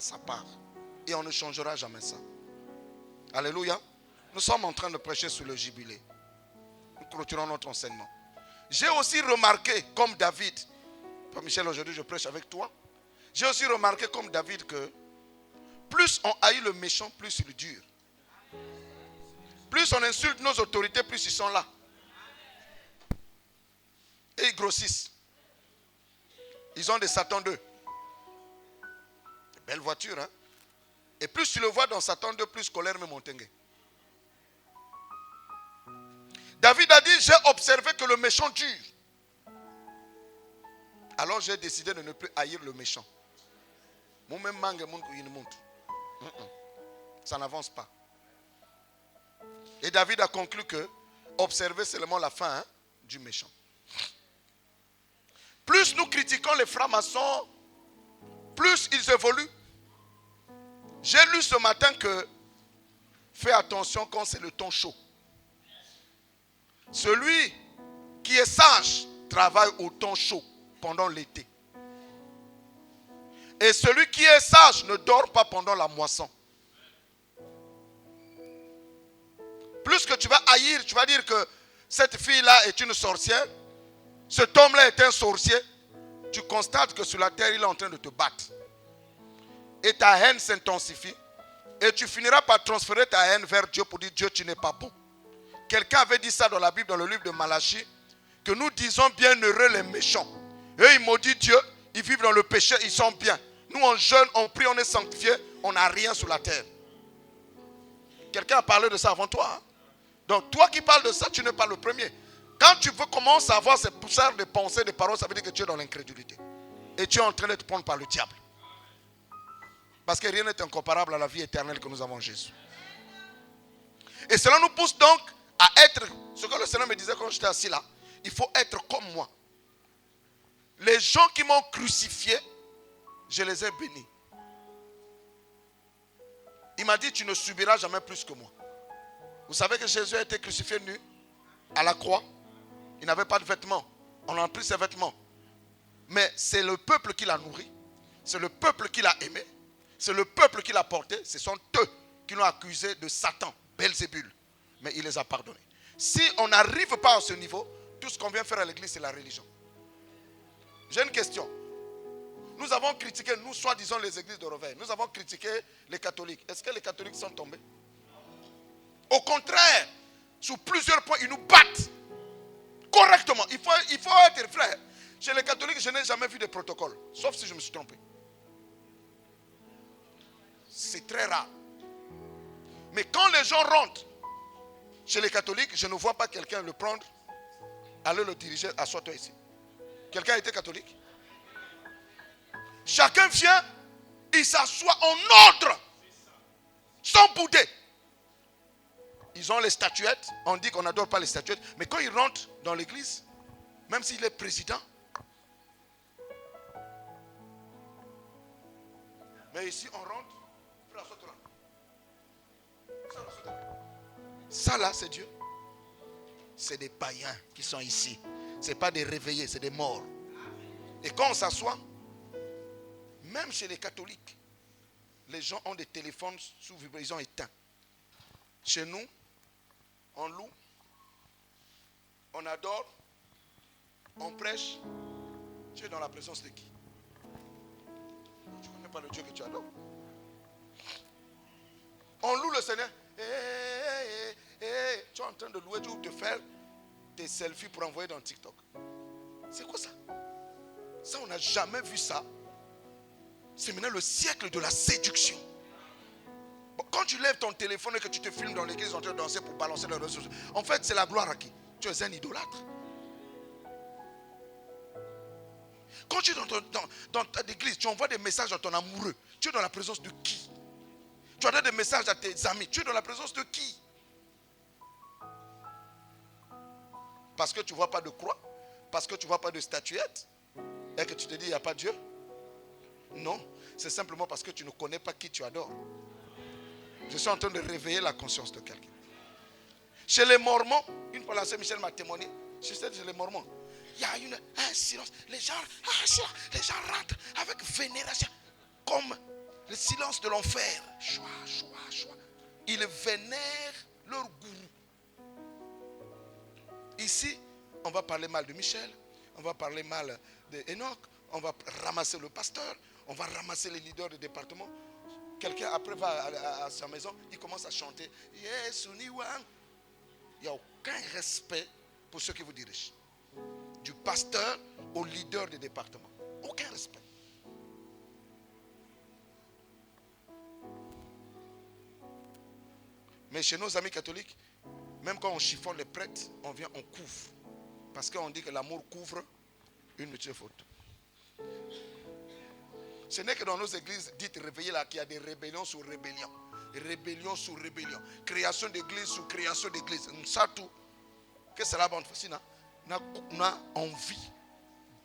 sa part. Et on ne changera jamais ça. Alléluia. Nous sommes en train de prêcher sur le jubilé. Nous clôturons notre enseignement. J'ai aussi remarqué, comme David, Père Michel, aujourd'hui je prêche avec toi. J'ai aussi remarqué, comme David, que plus on haït le méchant, plus il dure. Plus on insulte nos autorités, plus ils sont là. Et ils grossissent. Ils ont des Satan 2. Belle voiture, hein? Et plus tu le vois dans Satan 2, plus colère me montengue. David a dit, j'ai observé que le méchant dure. Alors j'ai décidé de ne plus haïr le méchant. Ça n'avance pas. Et David a conclu que observer seulement la fin du méchant. Plus nous critiquons les francs-maçons, plus ils évoluent. J'ai lu ce matin que fais attention quand c'est le temps chaud. Celui qui est sage travaille au temps chaud pendant l'été. Et celui qui est sage ne dort pas pendant la moisson. Plus que tu vas haïr, tu vas dire que cette fille-là est une sorcière, cet homme-là est un sorcier, tu constates que sur la terre, il est en train de te battre. Et ta haine s'intensifie. Et tu finiras par transférer ta haine vers Dieu pour dire, Dieu, tu n'es pas bon. Quelqu'un avait dit ça dans la Bible, dans le livre de Malachie, que nous disons bienheureux les méchants. Eux, ils maudit Dieu, ils vivent dans le péché, ils sont bien. Nous, on jeûne, on prie, on est sanctifiés, on n'a rien sur la terre. Quelqu'un a parlé de ça avant toi. Hein? Donc, toi qui parles de ça, tu n'es pas le premier. Quand tu veux commencer à avoir ces poussières de pensées, de paroles, ça veut dire que tu es dans l'incrédulité. Et tu es en train de te prendre par le diable. Parce que rien n'est incomparable à la vie éternelle que nous avons en Jésus. Et cela nous pousse donc à être, ce que le Seigneur me disait quand j'étais assis là, il faut être comme moi. Les gens qui m'ont crucifié, je les ai bénis. Il m'a dit, tu ne subiras jamais plus que moi. Vous savez que Jésus a été crucifié nu à la croix. Il n'avait pas de vêtements. On a pris ses vêtements. Mais c'est le peuple qui l'a nourri. C'est le peuple qui l'a aimé. C'est le peuple qui l'a porté. Ce sont eux qui l'ont accusé de Satan, Belzébul. Mais il les a pardonnés. Si on n'arrive pas à ce niveau, tout ce qu'on vient faire à l'église, c'est la religion. J'ai une question. Nous avons critiqué, nous soi-disant les églises de réveil, nous avons critiqué les catholiques. Est-ce que les catholiques sont tombés? Au contraire, sur plusieurs points, ils nous battent correctement. Il faut être frère. Chez les catholiques, je n'ai jamais vu de protocole, sauf si je me suis trompé. C'est très rare. Mais quand les gens rentrent chez les catholiques, je ne vois pas quelqu'un le prendre, aller le diriger, assois-toi ici. Quelqu'un a été catholique? Chacun vient, il s'assoit en ordre, sans bouder. Ils ont les statuettes, on dit qu'on n'adore pas les statuettes, mais quand ils rentrent dans l'église, même s'il est président, mais ici on rentre, ça là c'est Dieu. C'est des païens qui sont ici. Ce n'est pas des réveillés, c'est des morts. Et quand on s'assoit, même chez les catholiques, les gens ont des téléphones sous vibration éteints. Chez nous, on loue, on adore, on prêche. Tu es dans la présence de qui? Tu ne connais pas le Dieu que tu adores. On loue le Seigneur. Tu es en train de louer Dieu ou de faire des selfies pour envoyer dans TikTok. C'est quoi ça? Ça, on n'a jamais vu ça. C'est maintenant le siècle de la séduction. Bon, quand tu lèves ton téléphone et que tu te filmes dans l'église en train de danser pour balancer les réseaux sociaux, en fait, c'est la gloire à qui? Tu es un idolâtre. Quand tu es dans ta église, tu envoies des messages à ton amoureux. Tu es dans la présence de qui? Tu envoies des messages à tes amis. Tu es dans la présence de qui? Parce que tu ne vois pas de croix, parce que tu ne vois pas de statuette, et que tu te dis il n'y a pas Dieu. Non, c'est simplement parce que tu ne connais pas qui tu adores. Je suis en train de réveiller la conscience de quelqu'un. Chez les Mormons, une fois la sœur Michel m'a témoigné, chez les Mormons, il y a un silence. Les gens rentrent avec vénération, comme Le silence de l'enfer. Choix. Ils vénèrent leur gourou. Ici, on va parler mal de Michel. On va parler mal d'Enoch. On va ramasser le pasteur. On va ramasser les leaders de département. Quelqu'un après va à sa maison. Il commence à chanter. Yes, Uniwan. Il n'y a aucun respect pour ceux qui vous dirigent. Du pasteur au leader de département. Aucun respect. Mais chez nos amis catholiques, même quand on chiffonne les prêtres, on vient, on couvre. Parce qu'on dit que l'amour couvre une multitude de fautes. Ce n'est que dans nos églises dites réveillées là qu'il y a des rébellions sur rébellions. Rébellion sur rébellion. Création d'église sur création d'église. Ça tout. Que c'est la bonne facile. On a envie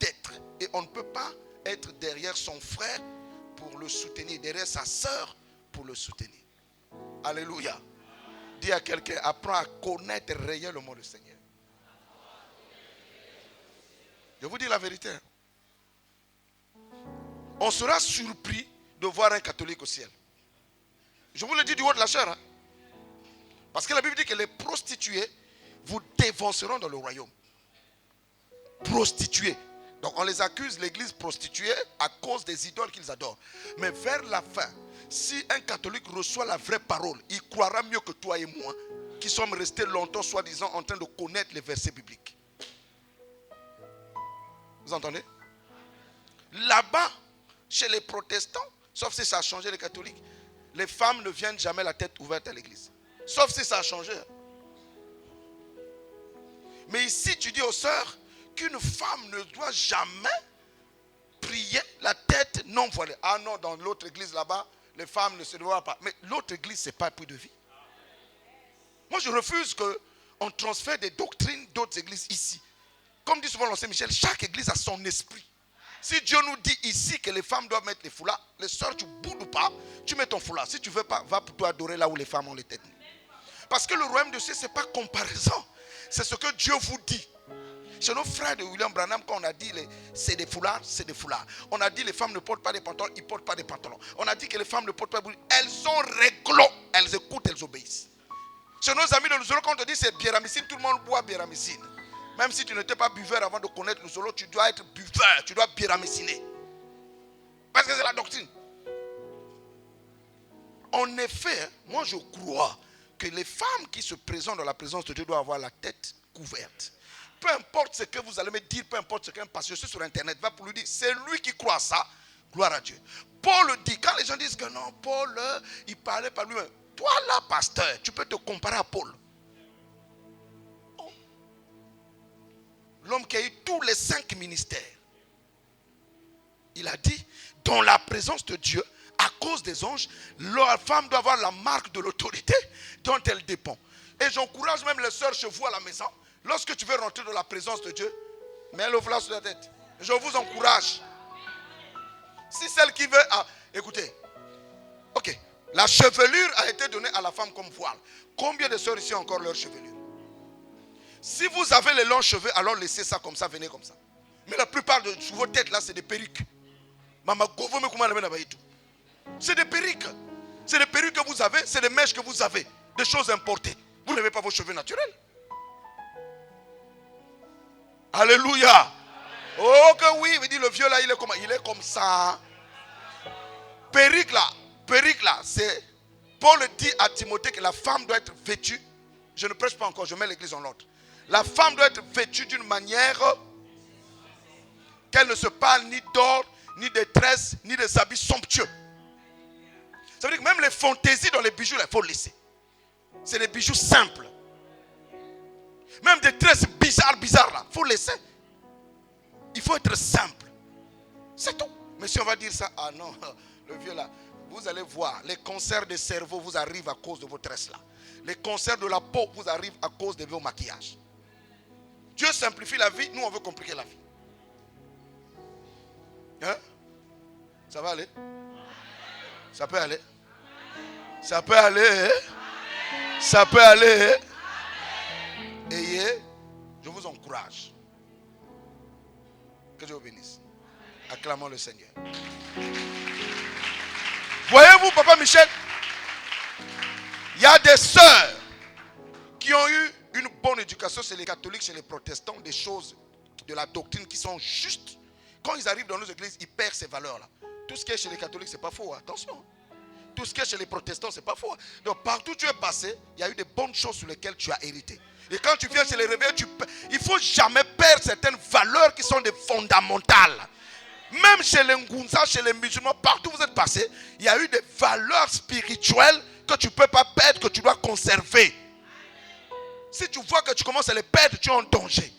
d'être. Et on ne peut pas être derrière son frère pour le soutenir. Derrière sa soeur pour le soutenir. Alléluia. Dis à quelqu'un, apprends à connaître réellement le Seigneur. Je vous dis la vérité. On sera surpris de voir un catholique au ciel. Je vous le dis du haut de la chair. Parce que la Bible dit que les prostituées vous dévanceront dans le royaume. Prostituées. Donc on les accuse, l'église prostituée, à cause des idoles qu'ils adorent. Mais vers la fin, si un catholique reçoit la vraie parole, il croira mieux que toi et moi, qui sommes restés longtemps, soi-disant, en train de connaître les versets bibliques. Vous entendez? Là-bas, chez les protestants, sauf si ça a changé les catholiques, les femmes ne viennent jamais la tête ouverte à l'église. Sauf si ça a changé. Mais ici, tu dis aux sœurs qu'une femme ne doit jamais prier la tête non voilée. Ah non, dans l'autre église là-bas, les femmes ne se doivent pas. Mais l'autre église, ce n'est pas un puits de vie. Moi, je refuse qu'on transfère des doctrines d'autres églises ici. Comme dit souvent l'ancien Michel, chaque église a son esprit. Si Dieu nous dit ici que les femmes doivent mettre les foulards, les soeurs, tu boudes ou pas, tu mets ton foulard. Si tu ne veux pas, va plutôt adorer là où les femmes ont les têtes. Parce que le royaume de Dieu, ce n'est pas comparaison. C'est ce que Dieu vous dit. Chez nos frères de William Branham, quand on a dit c'est des foulards, c'est des foulards. On a dit les femmes ne portent pas des pantalons, ils ne portent pas des pantalons. On a dit que les femmes ne portent pas de boules. Elles sont réglo. Elles écoutent, elles obéissent. Chez nos amis de Luzolo, quand on te dit c'est biéramicine, tout le monde boit biéramicine. Même si tu n'étais pas buveur avant de connaître Luzolo, tu dois être buveur, tu dois biéramiciner. Parce que c'est la doctrine. En effet, moi je crois que les femmes qui se présentent dans la présence de Dieu doivent avoir la tête couverte. Peu importe ce que vous allez me dire, peu importe ce qu'un pasteur sur Internet va pour lui dire, c'est lui qui croit ça, gloire à Dieu. Paul dit, quand les gens disent que non, Paul, il parlait par lui-même. Toi là, pasteur, tu peux te comparer à Paul. Oh. L'homme qui a eu tous les 5 ministères. Il a dit, dans la présence de Dieu, à cause des anges, la femme doit avoir la marque de l'autorité dont elle dépend. Et j'encourage même les sœurs chez vous à la maison. Lorsque tu veux rentrer dans la présence de Dieu, mets le foulard sur la tête. Je vous encourage. Si celle qui veut... écoutez. Ok. La chevelure a été donnée à la femme comme voile. Combien de sœurs ici ont encore leur chevelure? Si vous avez les longs cheveux, alors laissez ça comme ça, venez comme ça. Mais la plupart de vos têtes là, c'est des perruques. C'est des perruques. C'est des perruques que vous avez, c'est des mèches que vous avez. Des choses importées. Vous n'avez pas vos cheveux naturels. Alléluia. Oh que oui, il dit le vieux là, il est comme ça. Perruque là, c'est... Paul dit à Timothée que la femme doit être vêtue. Je ne prêche pas encore, je mets l'église en ordre. La femme doit être vêtue d'une manière qu'elle ne se parle ni d'or, ni de tresses, ni des habits somptueux. Ça veut dire que même les fantaisies dans les bijoux, il faut laisser. C'est des bijoux simples. Même des tresses bizarres là, il faut laisser. Il faut être simple. C'est tout. Mais si on va dire ça, ah non, le vieux là, vous allez voir, les cancers de cerveau vous arrivent à cause de vos tresses là. Les cancers de la peau vous arrivent à cause de vos maquillages. Dieu simplifie la vie, nous on veut compliquer la vie. Hein? Ça va aller? Ça peut aller? Ça peut aller? Ça peut aller? Ayez, je vous encourage. Que Dieu vous bénisse. Acclamons le Seigneur. Voyez-vous, Papa Michel, il y a des sœurs qui ont eu une bonne éducation chez les catholiques, chez les protestants, des choses de la doctrine qui sont justes. Quand ils arrivent dans nos églises, ils perdent ces valeurs-là. Tout ce qui est chez les catholiques, ce n'est pas faux, attention. Tout ce qui est chez les protestants, ce n'est pas faux. Donc partout où tu es passé, il y a eu des bonnes choses sur lesquelles tu as hérité. Et quand tu viens chez les réveils, il ne faut jamais perdre certaines valeurs qui sont des fondamentales. Même chez les Ngunza, chez les musulmans, partout où vous êtes passé, il y a eu des valeurs spirituelles que tu ne peux pas perdre, que tu dois conserver. Si tu vois que tu commences à les perdre, tu es en danger.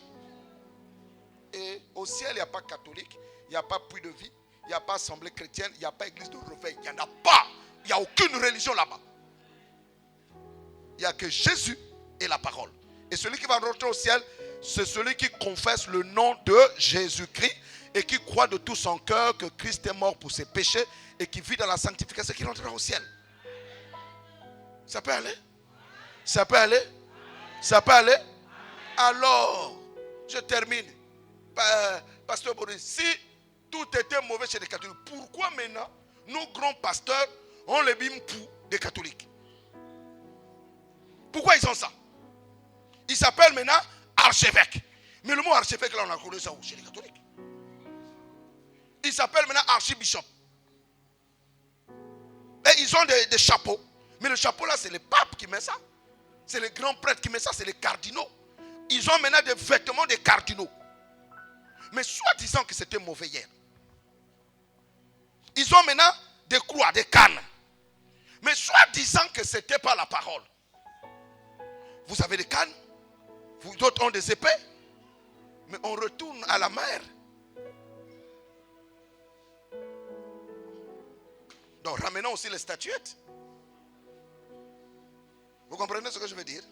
Et au ciel, il n'y a pas catholique, il n'y a pas puits de vie, il n'y a pas assemblée chrétienne, il n'y a pas église de réveil. Il n'y en a pas. Il n'y a aucune religion là-bas. Il n'y a que Jésus et la parole. Et celui qui va rentrer au ciel, c'est celui qui confesse le nom de Jésus-Christ et qui croit de tout son cœur que Christ est mort pour ses péchés et qui vit dans la sanctification, qui rentrera au ciel. Ça peut aller? Ça peut aller? Ça peut aller? Alors, je termine. Pasteur Boris, si tout était mauvais chez les catholiques, pourquoi maintenant nos grands pasteurs ont les bimpous des catholiques? Pourquoi ils ont ça? Ils s'appellent maintenant archevêque. Mais le mot archevêque, là, on a connu ça où? Chez les catholiques. Ils s'appellent maintenant archibishop. Et ils ont des chapeaux. Mais le chapeau là, c'est le pape qui met ça. C'est les grands prêtres qui mettent ça, c'est les cardinaux. Ils ont maintenant des vêtements des cardinaux. Mais soi-disant que c'était mauvais hier. Ils ont maintenant des croix, des cannes. Mais soi-disant que ce n'était pas la parole. Vous avez des cannes, vous d'autres ont des épées. Mais on retourne à la mer. Donc ramenons aussi les statuettes. Vous comprenez ce que je veux dire?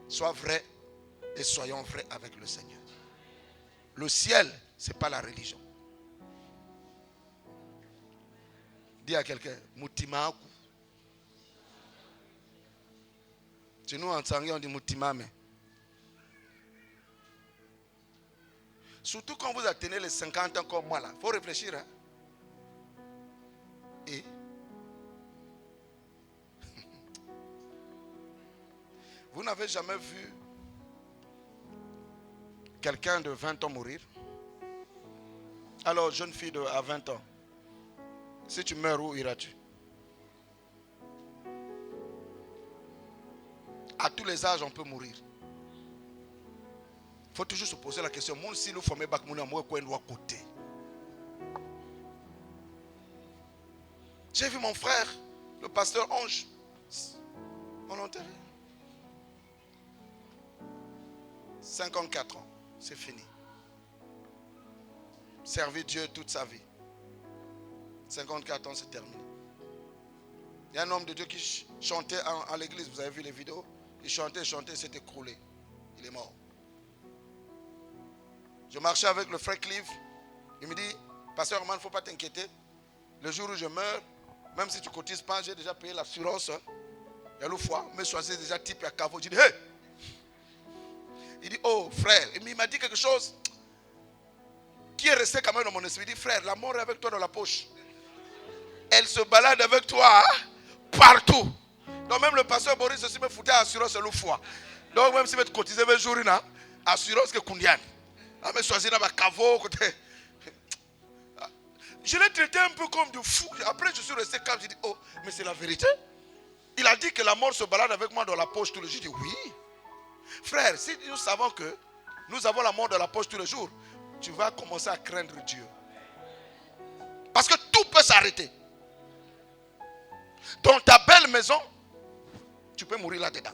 Sois vrai et soyons vrais avec le Seigneur. Le ciel, ce n'est pas la religion. Dis à quelqu'un, Moutima. Chez nous en Sangé, on dit Moutima. Mais surtout quand vous atteignez les 50 ans comme moi là, il faut réfléchir. Hein? Et vous n'avez jamais vu quelqu'un de 20 ans mourir? Alors, jeune fille à 20 ans, si tu meurs, où iras-tu? À tous les âges, on peut mourir. Il faut toujours se poser la question. Si nous formons bac, côté. J'ai vu mon frère, le pasteur Ange, on l'a enterré. 54 ans, c'est fini. Servir Dieu toute sa vie. 54 ans, c'est terminé. Il y a un homme de Dieu qui chantait à l'église, vous avez vu les vidéos? Il chantait, il s'est écroulé. Il est mort. Je marchais avec le frère Clive. Il me dit, pasteur Roman, il ne faut pas t'inquiéter. Le jour où je meurs, même si tu ne cotises pas, j'ai déjà payé l'assurance. Il y a le foie, mais choisis déjà type à caveau. Je dis, hey! Il dit, oh frère, il m'a dit quelque chose qui est resté quand même dans mon esprit. Il dit, frère, la mort est avec toi dans la poche. Elle se balade avec toi partout. Donc même le pasteur Boris aussi me foutait assurance le foie. Donc même si je cotisais un jour, assurance que Koundian. Mais choisir dans ma caveau. Je l'ai traité un peu comme de fou. Après je suis resté calme. Je dis, oh, mais c'est la vérité. Il a dit que la mort se balade avec moi dans la poche tous les jours. Je dis, oui. Frère, si nous savons que nous avons la mort dans la poche tous les jours, tu vas commencer à craindre Dieu. Parce que tout peut s'arrêter. Dans ta belle maison, tu peux mourir là-dedans.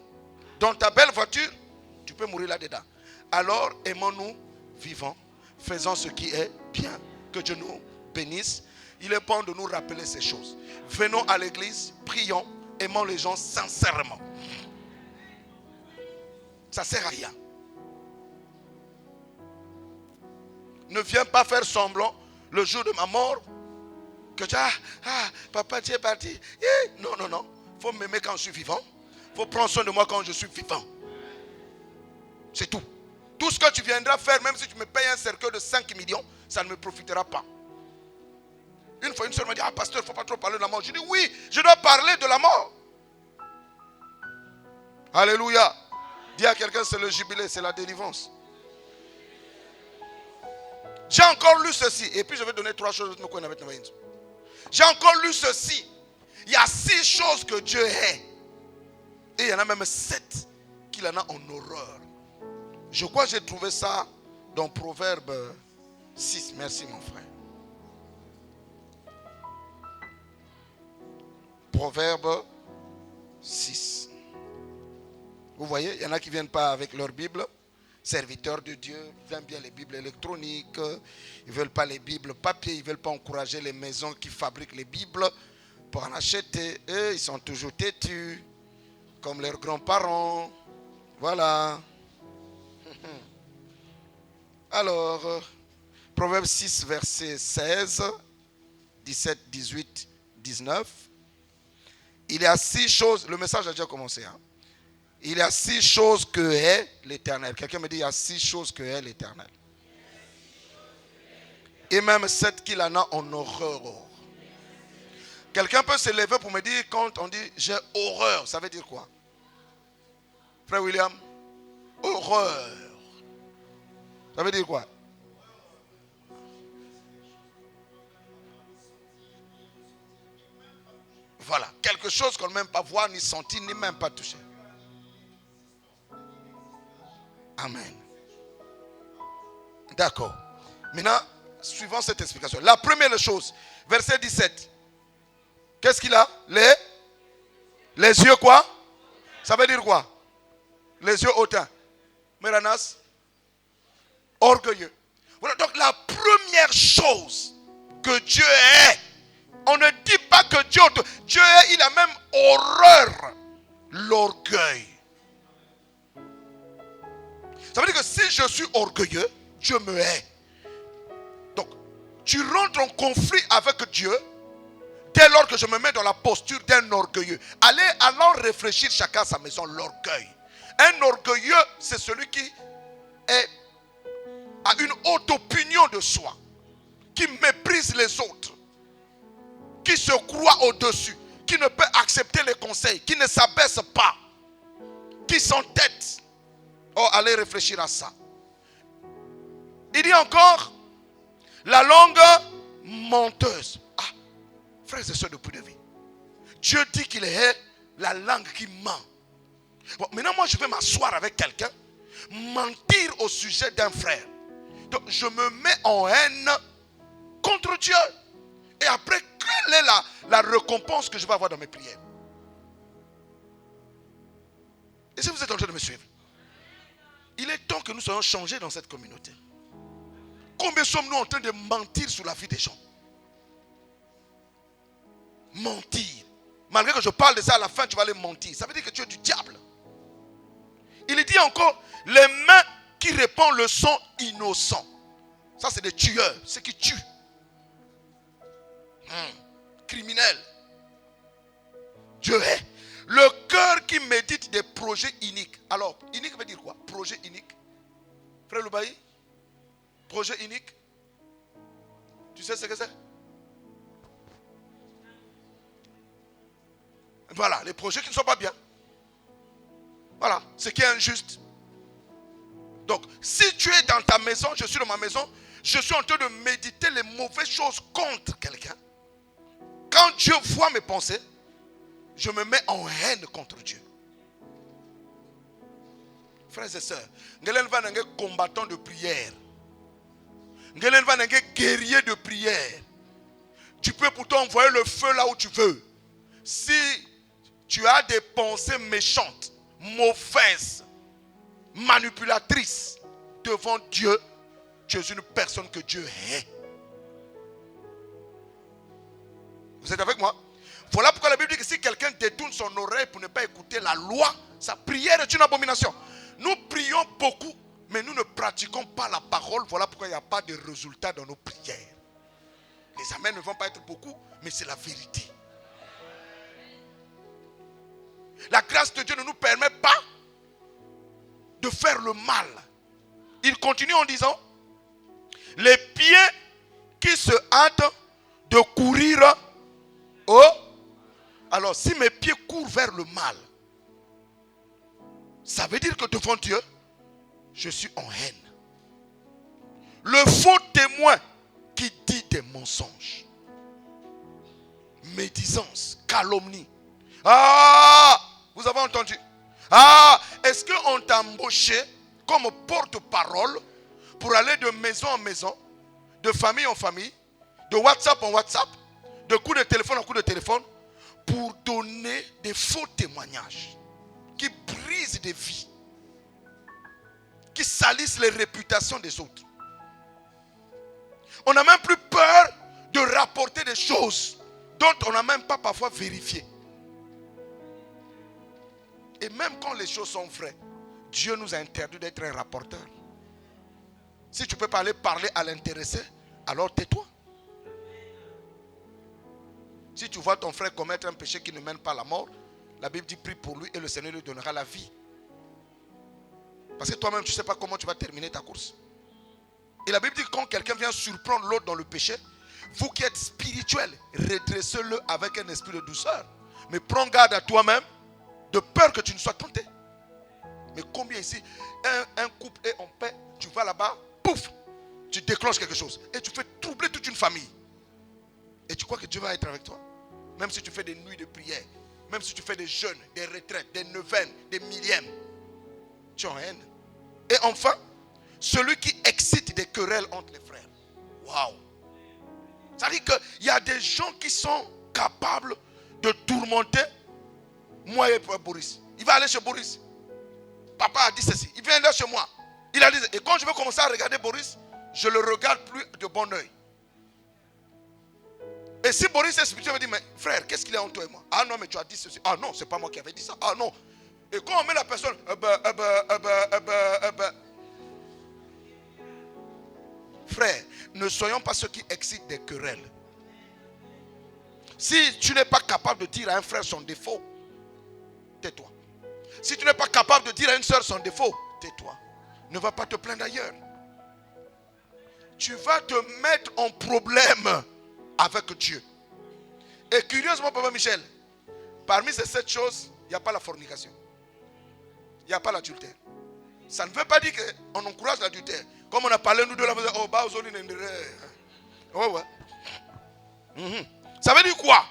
Dans ta belle voiture, tu peux mourir là-dedans. Alors, aimons-nous, vivons, faisons ce qui est bien. Que Dieu nous bénisse. Il est bon de nous rappeler ces choses. Venons à l'église, prions, aimons les gens sincèrement. Ça ne sert à rien. Ne viens pas faire semblant le jour de ma mort que tu papa tu es parti. Non. Il faut m'aimer quand je suis vivant. Il faut prendre soin de moi quand je suis vivant. C'est tout. Tout ce que tu viendras faire, même si tu me payes un cercueil de 5 millions, ça ne me profitera pas. Une fois, une soeur m'a dit, ah pasteur, il ne faut pas trop parler de la mort. Je dis, oui, je dois parler de la mort. Alléluia. Dis à quelqu'un, c'est le jubilé, c'est la délivrance. J'ai encore lu ceci. Et puis je vais donner 3 choses. J'ai encore lu ceci. Il y a 6 choses que Dieu hait. Et il y en a même 7 qu'il en a en horreur. Je crois que j'ai trouvé ça dans Proverbe 6. Merci mon frère. Proverbe 6. Vous voyez, il y en a qui ne viennent pas avec leur Bible. Serviteurs de Dieu, ils aiment bien les Bibles électroniques. Ils ne veulent pas les Bibles papier. Ils ne veulent pas encourager les maisons qui fabriquent les Bibles pour en acheter. Eux, ils sont toujours têtus, comme leurs grands-parents. Voilà. Alors, Proverbe 6, verset 16, 17, 18, 19. Il y a 6 choses. Le message a déjà commencé. Il y a 6 choses que est l'Éternel. Quelqu'un me dit, il y a 6 choses que est l'Éternel. Et même 7 qu'il en a en horreur. Quelqu'un peut se lever pour me dire, quand on dit j'ai horreur, ça veut dire quoi? Frère William, horreur. Ça veut dire quoi? Voilà, quelque chose qu'on ne même pas voir, ni sentir, ni même pas toucher. Amen. D'accord. Maintenant, suivant cette explication. La première chose, verset 17. Qu'est-ce qu'il a? Les yeux quoi? Ça veut dire quoi? Les yeux hautains. Méranas? Orgueilleux. Voilà, donc la première chose que Dieu est, on ne dit pas que Dieu est, il a même horreur, l'orgueil. Ça veut dire que si je suis orgueilleux, Dieu me hait. Donc, tu rentres en conflit avec Dieu dès lors que je me mets dans la posture d'un orgueilleux. Allons réfléchir chacun à sa maison, l'orgueil. Un orgueilleux, c'est celui qui a une haute opinion de soi, qui méprise les autres, qui se croit au-dessus, qui ne peut accepter les conseils, qui ne s'abaisse pas, qui s'entête. Oh, allez réfléchir à ça. Il dit encore la langue menteuse. Ah, frères et sœurs de Puy de Vie, Dieu dit qu'il est la langue qui ment. Bon, maintenant, moi, je vais m'asseoir avec quelqu'un, mentir au sujet d'un frère. Donc, je me mets en haine contre Dieu. Et après, quelle est la récompense que je vais avoir dans mes prières? Et si vous êtes en train de me suivre, il est temps que nous soyons changés dans cette communauté. Combien sommes-nous en train de mentir sur la vie des gens? Mentir. Malgré que je parle de ça, à la fin, tu vas aller mentir. Ça veut dire que tu es du diable. Il dit encore, les mains qui répandent le sang innocent. Ça, c'est des tueurs, ceux qui tuent. Criminels. Dieu est. Le cœur qui médite des projets iniques. Alors, inique veut dire quoi? Projet inique. Frère Loubaï, projet inique. Tu sais ce que c'est? Voilà, les projets qui ne sont pas bien. Voilà, ce qui est injuste. Donc, si tu es dans ta maison, je suis dans ma maison, je suis en train de méditer les mauvaises choses contre quelqu'un. Quand Dieu voit mes pensées, je me mets en haine contre Dieu. Frères et sœurs, Ngelen va n'engue combattant de prière. Ngelen va n'engue guerrier de prière. Tu peux pourtant envoyer le feu là où tu veux. Si tu as des pensées méchantes, mauvaises, manipulatrices devant Dieu, tu es une personne que Dieu hait. Vous êtes avec moi? Voilà pourquoi la Bible dit que si quelqu'un détourne son oreille pour ne pas écouter la loi, sa prière est une abomination. Nous prions beaucoup, mais nous ne pratiquons pas la parole. Voilà pourquoi il n'y a pas de résultat dans nos prières. Les amens ne vont pas être beaucoup, mais c'est la vérité. La grâce de Dieu ne nous permet pas de faire le mal. Il continue en disant, les pieds qui se hâtent de courir au... Alors, si mes pieds courent vers le mal, ça veut dire que devant Dieu, je suis en haine. Le faux témoin qui dit des mensonges, médisance, calomnie. Ah, vous avez entendu? Ah, est-ce qu'on t'a embauché comme porte-parole pour aller de maison en maison, de famille en famille, de WhatsApp en WhatsApp, de coup de téléphone en coup de téléphone, pour donner des faux témoignages qui brisent des vies, qui salissent les réputations des autres? On n'a même plus peur de rapporter des choses dont on n'a même pas parfois vérifié. Et même quand les choses sont vraies, Dieu nous a interdit d'être un rapporteur. Si tu ne peux pas aller parler à l'intéressé, alors tais-toi. Si tu vois ton frère commettre un péché qui ne mène pas à la mort, la Bible dit prie pour lui et le Seigneur lui donnera la vie. Parce que toi-même tu ne sais pas comment tu vas terminer ta course. Et la Bible dit que quand quelqu'un vient surprendre l'autre dans le péché, vous qui êtes spirituel, redressez-le avec un esprit de douceur. Mais prends garde à toi-même, de peur que tu ne sois tenté. Mais combien ici, un couple est en paix, tu vas là-bas, pouf, tu déclenches quelque chose. Et tu fais troubler toute une famille. Et tu crois que Dieu va être avec toi? Même si tu fais des nuits de prière, même si tu fais des jeûnes, des retraites, des neuvaines, des millièmes, tu es en haine. Et enfin, celui qui excite des querelles entre les frères. Waouh! Ça veut dire qu'il y a des gens qui sont capables de tourmenter moi et Boris. Il va aller chez Boris. Papa a dit ceci. Il vient là chez moi. Il a dit, et quand je vais commencer à regarder Boris, je ne le regarde plus de bon oeil. Et si Boris est spirituel, il va dire, mais frère, qu'est-ce qu'il y a entre toi et moi? Ah non, mais tu as dit ceci. Ah non, c'est pas moi qui avais dit ça. Ah non. Et quand on met la personne, frère, ne soyons pas ceux qui excitent des querelles. Si tu n'es pas capable de dire à un frère son défaut, tais-toi. Si tu n'es pas capable de dire à une soeur son défaut, tais-toi. Ne va pas te plaindre ailleurs. Tu vas te mettre en problème avec Dieu. Et curieusement, Papa Michel, parmi ces 7 choses, il n'y a pas la fornication. Il n'y a pas l'adultère. Ça ne veut pas dire qu'on encourage l'adultère. Comme on a parlé, nous deux, là, oh, bah, oh, ouais. Ça veut dire quoi?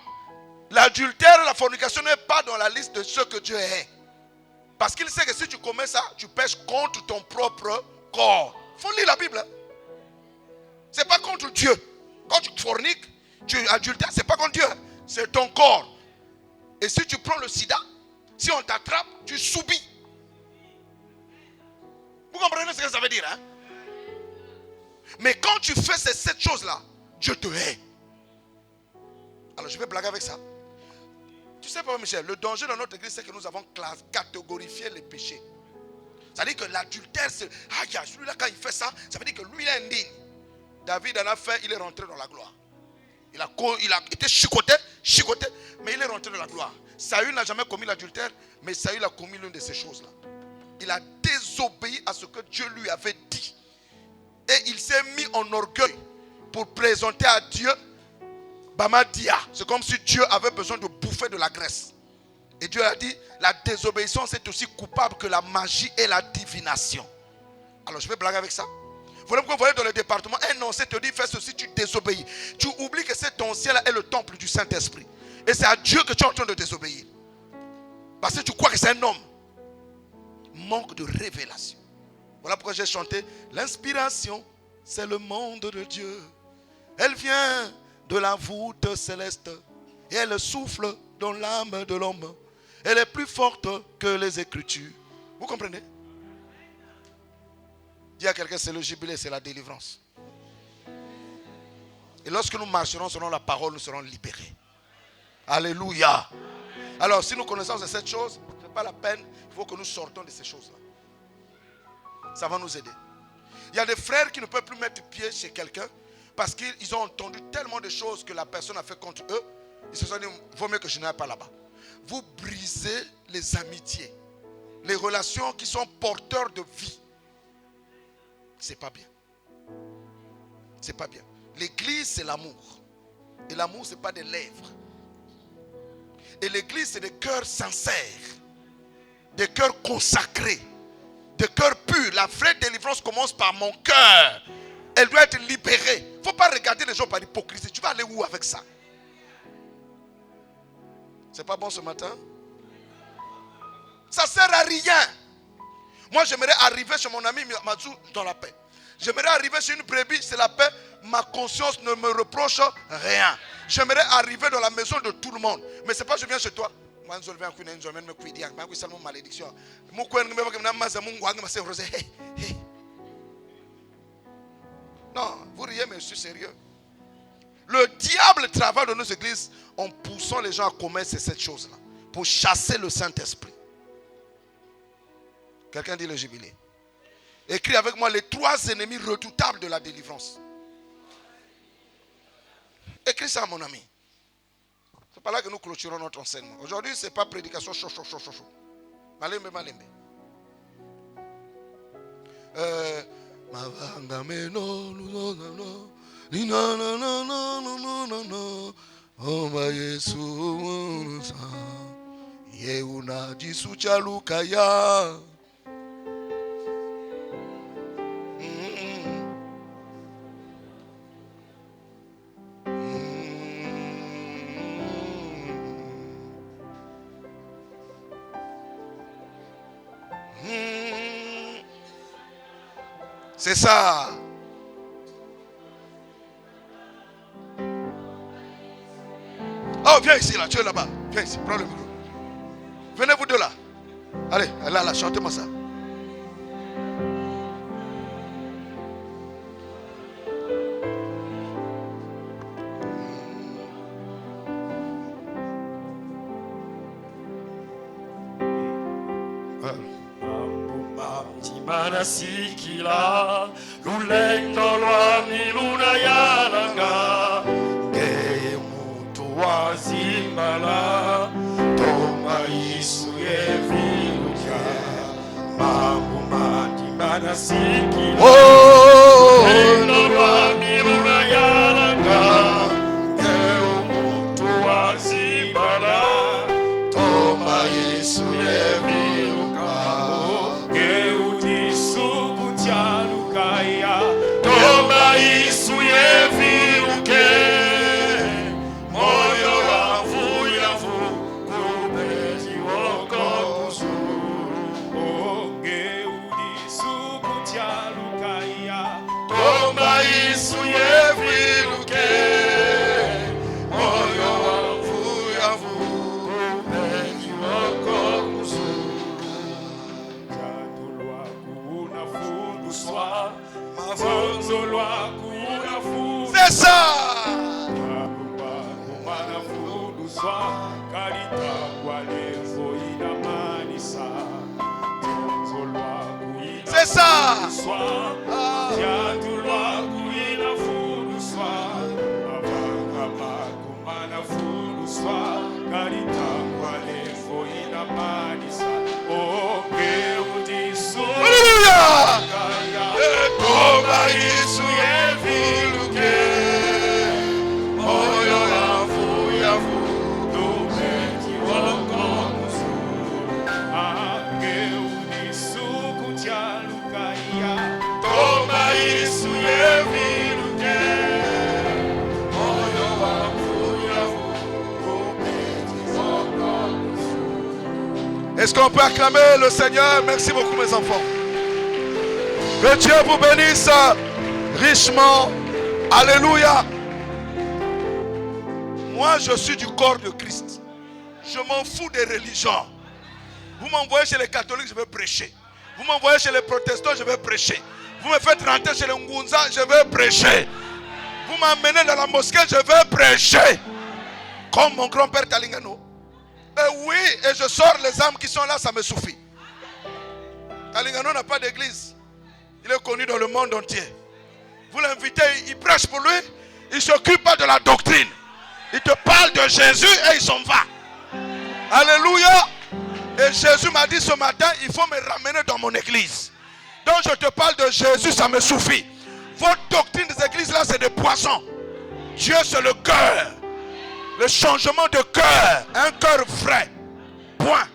L'adultère, la fornication n'est pas dans la liste de ce que Dieu est. Parce qu'il sait que si tu commets ça, tu pèches contre ton propre corps. Il faut lire la Bible. Ce n'est pas contre Dieu. Quand tu forniques, tu adultères, ce n'est pas contre Dieu. C'est ton corps. Et si tu prends le sida, si on t'attrape, tu subis. Vous comprenez ce que ça veut dire, hein? Mais quand tu fais ces 7 choses-là, Dieu te hait. Alors je vais blaguer avec ça. Tu sais pas, Michel, le danger dans notre église, c'est que nous avons catégorifié les péchés. Ça veut dire que l'adultère, c'est... Ah, il y a celui-là, quand il fait ça, ça veut dire que lui, il est indigne. David en a fait, il est rentré dans la gloire. Il a été chicoté, mais il est rentré dans la gloire. Saül n'a jamais commis l'adultère, mais Saül a commis l'une de ces choses-là. Il a désobéi à ce que Dieu lui avait dit. Et il s'est mis en orgueil pour présenter à Dieu Bamadia. C'est comme si Dieu avait besoin de bouffer de la graisse. Et Dieu a dit, la désobéissance est aussi coupable que la magie et la divination. Alors je vais blaguer avec ça. Voilà pourquoi vous voyez dans le département, un ancien te dit, fais ceci, tu désobéis. Tu oublies que cet ancien-là est le temple du Saint-Esprit. Et c'est à Dieu que tu es en train de désobéir. Parce que tu crois que c'est un homme. Manque de révélation. Voilà pourquoi j'ai chanté, l'inspiration, c'est le monde de Dieu. Elle vient de la voûte céleste et elle souffle dans l'âme de l'homme. Elle est plus forte que les Écritures. Vous comprenez? Dis à quelqu'un, c'est le jubilé, c'est la délivrance. Et lorsque nous marcherons selon la parole, nous serons libérés. Alléluia. Alors, si nous connaissons cette chose, ce n'est pas la peine, il faut que nous sortons de ces choses-là. Ça va nous aider. Il y a des frères qui ne peuvent plus mettre pied chez quelqu'un parce qu'ils ont entendu tellement de choses que la personne a fait contre eux. Ils se sont dit, vaut mieux que je n'aille pas là-bas. Vous brisez les amitiés, les relations qui sont porteurs de vie. C'est pas bien. C'est pas bien. L'église, c'est l'amour. Et l'amour, ce n'est pas des lèvres. Et l'église, c'est des cœurs sincères, des cœurs consacrés, des cœurs purs. La vraie délivrance commence par mon cœur. Elle doit être libérée. Il ne faut pas regarder les gens par hypocrisie. Tu vas aller où avec ça? C'est pas bon ce matin? Ça ne sert à rien. Moi, j'aimerais arriver chez mon ami Mazou dans la paix. J'aimerais arriver chez une brebis, c'est la paix. Ma conscience ne me reproche rien. J'aimerais arriver dans la maison de tout le monde. Mais ce n'est pas je viens chez toi. Non, vous riez, mais je suis sérieux. Le diable travaille dans nos églises en poussant les gens à commettre cette chose-là. Pour chasser le Saint-Esprit. Quelqu'un dit le jubilé. Écris avec moi les 3 ennemis redoutables de la délivrance. Écris ça, mon ami. C'est pas là que nous clôturons notre enseignement. Aujourd'hui, ce n'est pas prédication chaud. Malembe. C'est ça. Oh, viens ici, là, tu es là-bas. Viens ici, prends le micro. Venez vous deux là. Allez, là, chantez-moi ça. Manasikila lulendo lwa miluna yalanga ngeye mutu wazimala toma Yesu yeviluka mambo mati manasikila lulendo lwa miluna yalanga ngeye mutu wazimala toma Yesu yeviluka toma Yesu yeviluke moyo wangu yavu kubezi woko kuzu onge udisu kutyalukaya toma Yesu yeviluke moyo wangu yavu kubezi woko kuzu jatulwa kuna funduswa c'est ça. C'est ça. Yesu yeviluke moyo yavu tubeti wako musu angeudisu kutyalukaya toma Yesu yeviluke moyo yavu tubeti wako musu. Est-ce qu'on peut acclamer le Seigneur? Merci beaucoup mes enfants. Que Dieu vous bénisse richement. Alléluia. Moi, je suis du corps de Christ. Je m'en fous des religions. Vous m'envoyez chez les catholiques, je vais prêcher. Vous m'envoyez chez les protestants, je vais prêcher. Vous me faites rentrer chez les Ngunza, je vais prêcher. Vous m'emmenez dans la mosquée, je vais prêcher. Comme mon grand-père Talingano. Et oui, et je sors les âmes qui sont là, ça me suffit. Talingano n'a pas d'église. Il est connu dans le monde entier. Vous l'invitez, il prêche pour lui. Il ne s'occupe pas de la doctrine. Il te parle de Jésus et il s'en va. Alléluia. Et Jésus m'a dit ce matin, il faut me ramener dans mon église. Donc je te parle de Jésus, ça me suffit. Votre doctrine des églises là, c'est des poissons. Dieu, c'est le cœur. Le changement de cœur. Un cœur vrai. Point.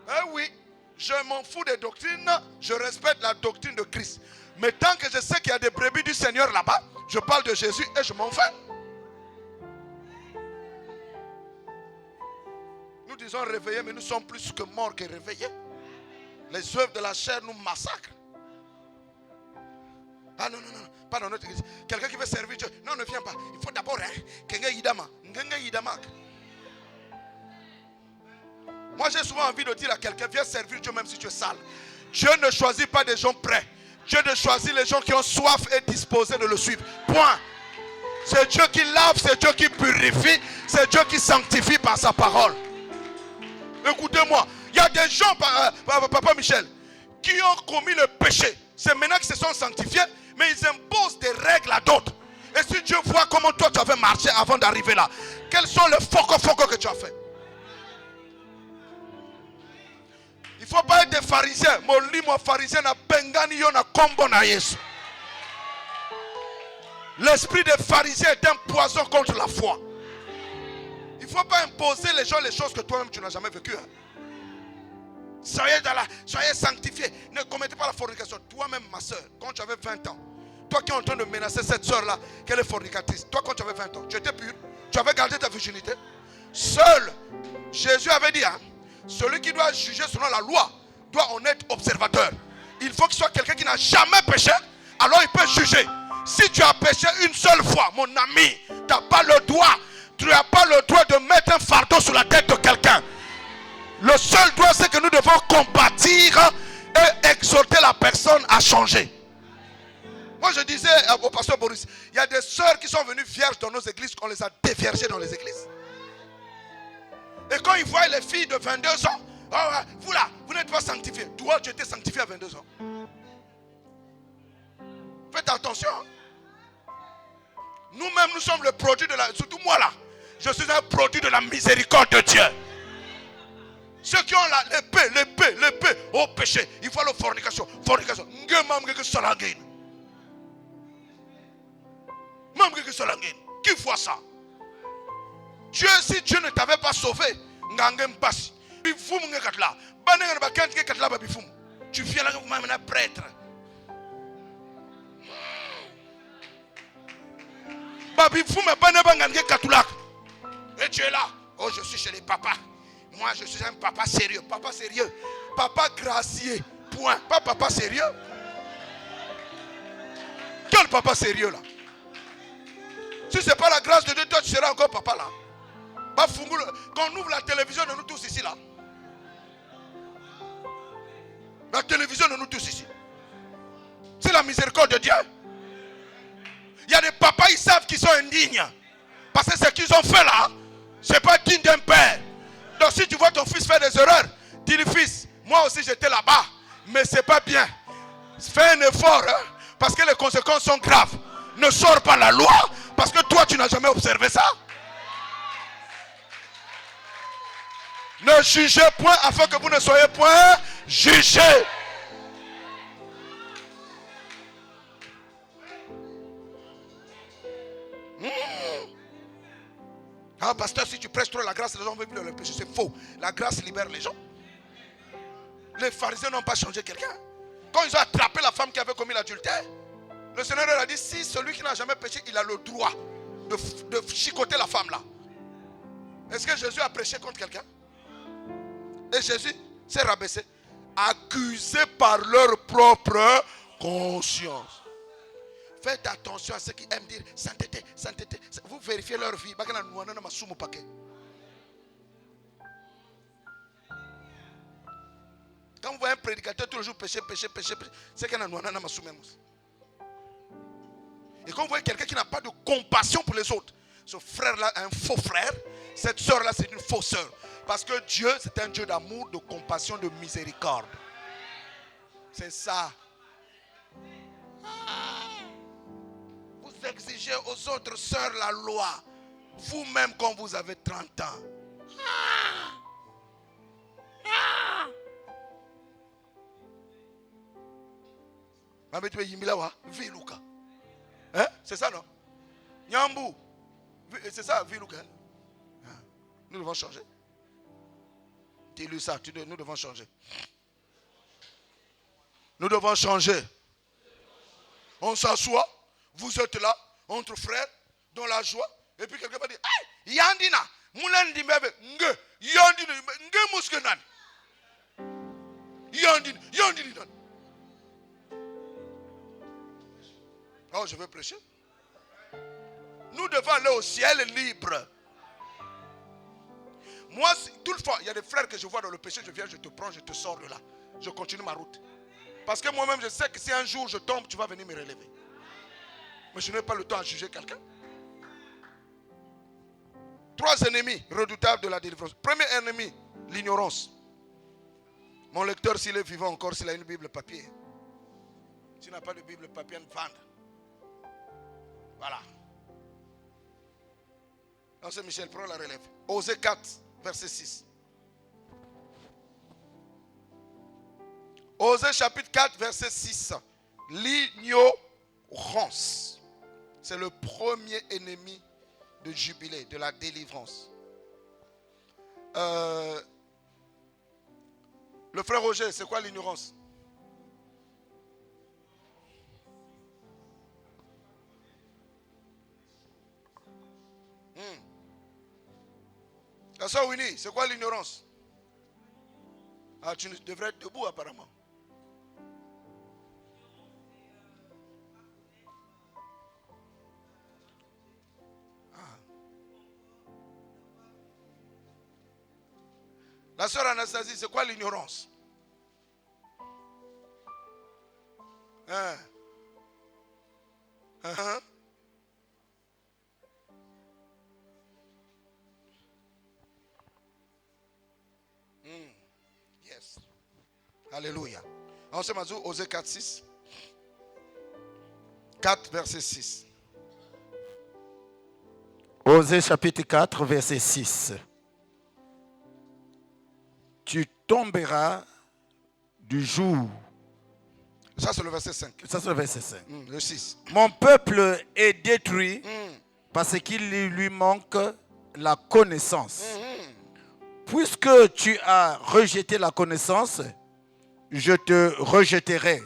Eh oui, je m'en fous des doctrines. Je respecte la doctrine de Christ. Mais tant que je sais qu'il y a des brebis du Seigneur là-bas, je parle de Jésus et je m'en fais. Nous disons réveillés, mais nous sommes plus que morts que réveillés. Les œuvres de la chair nous massacrent. Ah non, non, non, pas dans notre église. Quelqu'un qui veut servir Dieu. Non, ne viens pas. Il faut d'abord, moi j'ai souvent envie de dire à quelqu'un, viens servir Dieu même si tu es sale. Dieu ne choisit pas des gens prêts. Dieu ne choisit les gens qui ont soif et disposés de le suivre. Point. C'est Dieu qui lave, c'est Dieu qui purifie, c'est Dieu qui sanctifie par sa parole. Écoutez-moi, il y a des gens, Papa Michel, qui ont commis le péché. C'est maintenant qu'ils se sont sanctifiés, mais ils imposent des règles à d'autres. Et si Dieu voit comment toi tu avais marché avant d'arriver là, quels sont les focos que tu as fait? Il ne faut pas être des pharisiens. Mon pharisien na bengani yo na kombo na Yesu. L'esprit des pharisiens est un poison contre la foi. Il ne faut pas imposer les gens les choses que toi-même tu n'as jamais vécues. Soyez sanctifiés. Ne commettez pas la fornication. Toi-même, ma soeur, quand tu avais 20 ans, toi qui es en train de menacer cette soeur-là, qu'elle est fornicatrice, toi quand tu avais 20 ans, tu étais pur, tu avais gardé ta virginité. Seul, Jésus avait dit, celui qui doit juger selon la loi doit en être observateur. Il faut qu'il soit quelqu'un qui n'a jamais péché, alors il peut juger. Si tu as péché une seule fois, mon ami, tu n'as pas le droit. Tu n'as pas le droit de mettre un fardeau sur la tête de quelqu'un. Le seul droit, c'est que nous devons compatir et exhorter la personne à changer. Moi, je disais au pasteur Boris, il y a des sœurs qui sont venues vierges dans nos églises, qu'on les a déviergées dans les églises. Et quand ils voient les filles de 22 ans, oh, vous là, vous n'êtes pas sanctifiés. Toi, tu étais sanctifié à 22 ans. Faites attention. Nous-mêmes, nous sommes le produit de la... Surtout moi là, je suis un produit de la miséricorde de Dieu. Ceux qui ont l'épée au péché, ils voient la fornication. Qui voit ça? Dieu, si Dieu ne t'avait pas sauvé, tu viens là comme un prêtre. Et tu es là. Oh, je suis chez les papas. Moi, je suis un papa sérieux. Papa sérieux. Papa gracié. Point. Pas papa sérieux. Quel papa sérieux là? Si ce n'est pas la grâce de Dieu, toi tu seras encore papa là. Quand on ouvre la télévision de nous tous ici là. La télévision de nous tous ici. C'est la miséricorde de Dieu. Il y a des papas, ils savent qu'ils sont indignes. Parce que ce qu'ils ont fait là, ce n'est pas digne d'un père. Donc si tu vois ton fils faire des erreurs, dis-lui fils, moi aussi j'étais là-bas, mais ce n'est pas bien. Fais un effort, parce que les conséquences sont graves. Ne sors pas la loi, parce que toi tu n'as jamais observé ça. Ne jugez point afin que vous ne soyez point jugés. Ah, pasteur, si tu prêches trop la grâce, les gens veulent plus le péché. C'est faux. La grâce libère les gens. Les pharisiens n'ont pas changé quelqu'un. Quand ils ont attrapé la femme qui avait commis l'adultère, le Seigneur leur a dit, si celui qui n'a jamais péché, il a le droit de chicoter la femme là. Est-ce que Jésus a prêché contre quelqu'un? Et Jésus s'est rabaissé, accusé par leur propre conscience. Faites attention à ceux qui aiment dire sainteté, sainteté. Vous vérifiez leur vie. Quand vous voyez un prédicateur tous les jours péché, c'est qu'il y a un soumé. Et quand vous voyez quelqu'un qui n'a pas de compassion pour les autres, ce frère-là est un faux frère, cette soeur-là c'est une fausse soeur. Parce que Dieu, c'est un Dieu d'amour, de compassion, de miséricorde. C'est ça. Vous exigez aux autres sœurs la loi. Vous-même quand vous avez 30 ans. Hein? C'est ça non? Nyambu. C'est ça, ville ou quelle? Nous devons changer. Dis-lui ça, nous devons changer. Nous devons changer. On s'assoit, vous êtes là, entre frères, dans la joie, et puis quelqu'un va dire, hey, Yandina, Moulandi Mebe, Nge, Yandina, Nge Muskenan. Yandina. Oh, je veux prêcher. Nous devons aller au ciel libre. Moi, toutefois, il y a des frères que je vois dans le péché, je viens, je te prends, je te sors de là. Je continue ma route. Parce que moi-même, je sais que si un jour je tombe, tu vas venir me relever. Mais je n'ai pas le temps à juger quelqu'un. 3 ennemis redoutables de la délivrance. Premier ennemi, l'ignorance. Mon lecteur, s'il est vivant encore, s'il a une Bible papier. S'il n'a pas de Bible papier, vendre. Voilà. C'est Michel, prends la relève. Osée 4, verset 6. Osée chapitre 4, verset 6. L'ignorance. C'est le premier ennemi de jubilé, de la délivrance. Le frère Roger, c'est quoi l'ignorance? La soeur Winnie, c'est quoi l'ignorance? Ah, tu devrais être debout apparemment. La soeur Anastasie, c'est quoi l'ignorance? Yes. Alléluia. On se met Osée 4, 6. 4, verset 6. Osée chapitre 4, verset 6. Tu tomberas du jour. Ça, c'est le verset 5. Ça, c'est le verset 5. Le 6. Mon peuple est détruit parce qu'il lui manque la connaissance. Puisque tu as rejeté la connaissance, je te rejetterai.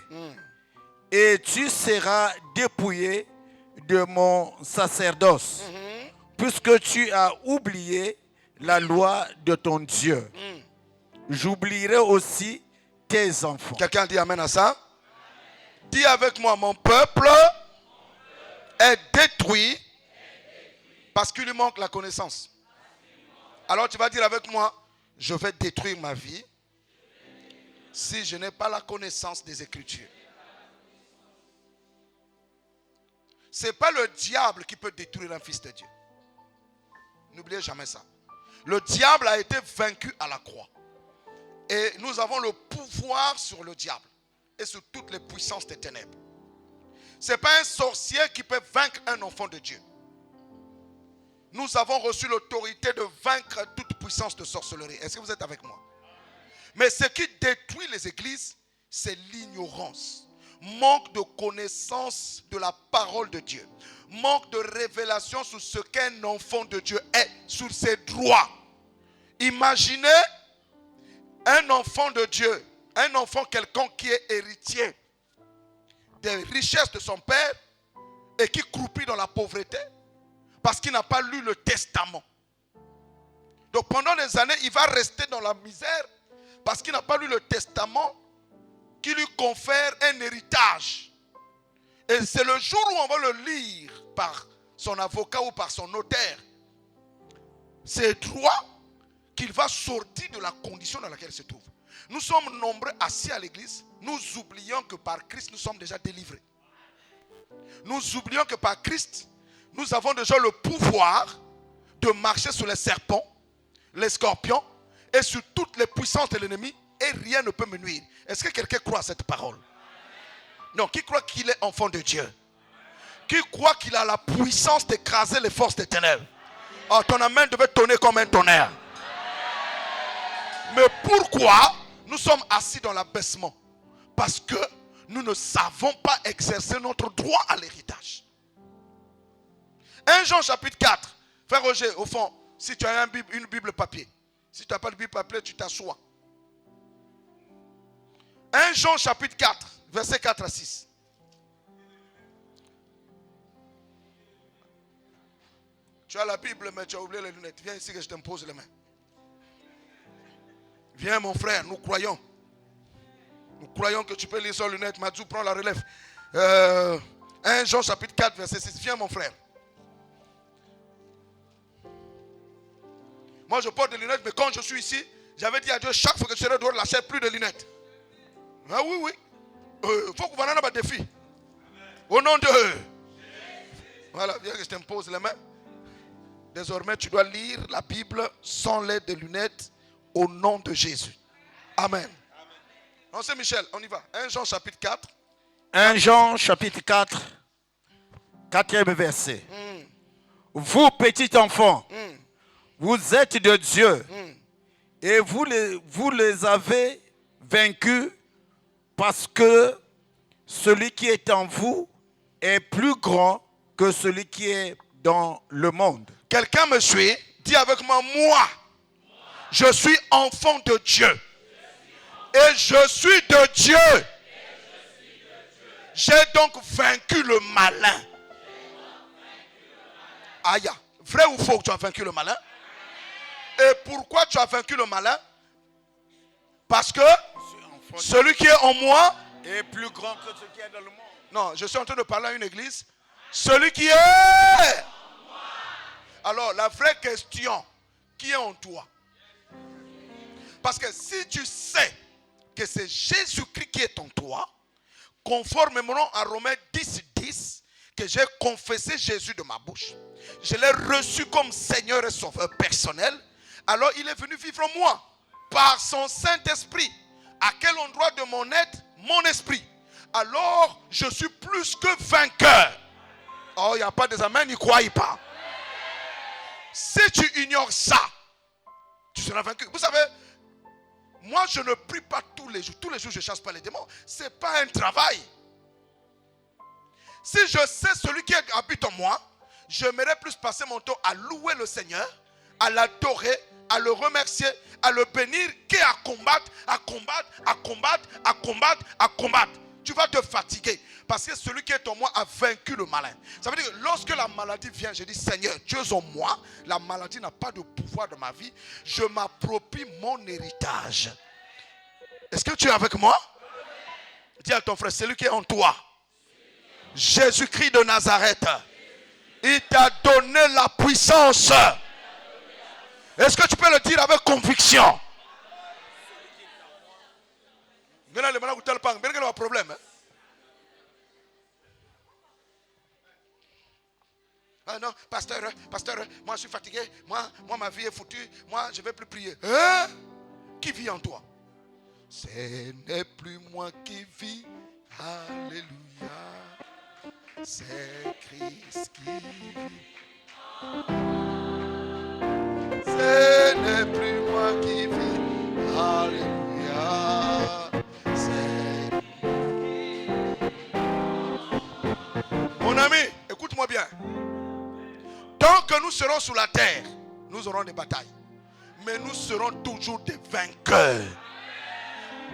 Et tu seras dépouillé de mon sacerdoce. Puisque tu as oublié la loi de ton Dieu. J'oublierai aussi tes enfants. Quelqu'un dit amen à ça? Dis avec moi, mon peuple est détruit parce qu'il lui manque la connaissance. Alors tu vas dire avec moi, je vais détruire ma vie si je n'ai pas la connaissance des Écritures. Ce n'est pas le diable qui peut détruire un fils de Dieu. N'oubliez jamais ça. Le diable a été vaincu à la croix. Et nous avons le pouvoir sur le diable et sur toutes les puissances des ténèbres. Ce n'est pas un sorcier qui peut vaincre un enfant de Dieu. Nous avons reçu l'autorité de vaincre toute puissance de sorcellerie. Est-ce que vous êtes avec moi? Mais ce qui détruit les églises, c'est l'ignorance. Manque de connaissance de la parole de Dieu. Manque de révélation sur ce qu'un enfant de Dieu est, sur ses droits. Imaginez un enfant de Dieu, un enfant quelqu'un qui est héritier des richesses de son père et qui croupit dans la pauvreté parce qu'il n'a pas lu le testament. Donc pendant des années, il va rester dans la misère parce qu'il n'a pas lu le testament qui lui confère un héritage. Et c'est le jour où on va le lire par son avocat ou par son notaire, ses droits, qu'il va sortir de la condition dans laquelle il se trouve. Nous sommes nombreux assis à l'église. Nous oublions que par Christ, nous sommes déjà délivrés. Nous oublions que par Christ, nous avons déjà le pouvoir de marcher sur les serpents, les scorpions et sur toutes les puissances de l'ennemi et rien ne peut me nuire. Est-ce que quelqu'un croit à cette parole? Non, qui croit qu'il est enfant de Dieu? Qui croit qu'il a la puissance d'écraser les forces des ténèbres? Oh, ton amen devait tonner comme un tonnerre. Mais pourquoi nous sommes assis dans l'abaissement? Parce que nous ne savons pas exercer notre droit à l'héritage. 1 Jean chapitre 4, Frère Roger, au fond, si tu as une Bible papier, si tu n'as pas de Bible papier, tu t'assois. 1 Jean chapitre 4, versets 4 à 6. Tu as la Bible, mais tu as oublié les lunettes. Viens ici que je t'impose les mains. Viens mon frère, nous croyons. Nous croyons que tu peux lire sans lunettes. Madjou, prends la relève. 1 Jean chapitre 4, verset 6. Viens mon frère. Moi je porte des lunettes, mais quand je suis ici, j'avais dit à Dieu, chaque fois que je serai dehors, n'achète plus de lunettes. Ah oui, oui. Il faut que vous ayez un défi. Au nom de... Voilà, viens que je t'impose les mains. Désormais, tu dois lire la Bible sans l'aide de lunettes au nom de Jésus. Amen. Non, c'est Michel, on y va. 1 Jean chapitre 4. 1 Jean chapitre 4, 4e verset. Vous, petits enfants, vous êtes de Dieu et vous les avez vaincus parce que celui qui est en vous est plus grand que celui qui est dans le monde. Quelqu'un me suit, dis avec moi, moi, je suis enfant de Dieu. Et je suis de Dieu. J'ai donc vaincu le malin. Aïe, vrai ou faux que tu as vaincu le malin? Et pourquoi tu as vaincu le malin? Parce que celui qui est en moi est plus grand que celui qui est dans le monde. Non, je suis en train de parler à une église. Celui qui est... Alors, la vraie question, qui est en toi? Parce que si tu sais que c'est Jésus-Christ qui est en toi, conformément à Romains 10, 10, que j'ai confessé Jésus de ma bouche, je l'ai reçu comme Seigneur et Sauveur personnel, alors il est venu vivre en moi par son Saint-Esprit. À quel endroit de mon être? Mon esprit. Alors, je suis plus que vainqueur. Oh, il n'y a pas des amens, n'y croyez pas. Si tu ignores ça, tu seras vaincu. Vous savez, moi je ne prie pas tous les jours. Tous les jours je ne chasse pas les démons. Ce n'est pas un travail. Si je sais celui qui habite en moi, j'aimerais plus passer mon temps à louer le Seigneur, à l'adorer, à le remercier, à le bénir, qu'à combattre, à combattre, à combattre, à combattre, à combattre. Tu vas te fatiguer parce que celui qui est en moi a vaincu le malin. Ça veut dire que lorsque la maladie vient, je dis Seigneur, Dieu est en moi, la maladie n'a pas de pouvoir dans ma vie. Je m'approprie mon héritage. Est-ce que tu es avec moi? Dis à ton frère, celui qui est en toi, Jésus-Christ de Nazareth, il t'a donné la puissance. Est-ce que tu peux le dire avec conviction? Problème. Ah non, pasteur, moi je suis fatigué, moi ma vie est foutue, moi je ne vais plus prier. Hein? Qui vit en toi? Ce n'est plus moi qui vis, alléluia, c'est Christ qui vit. Ce n'est plus moi qui vis, alléluia. Mon ami, écoute-moi bien. Tant que nous serons sur la terre, nous aurons des batailles. Mais nous serons toujours des vainqueurs.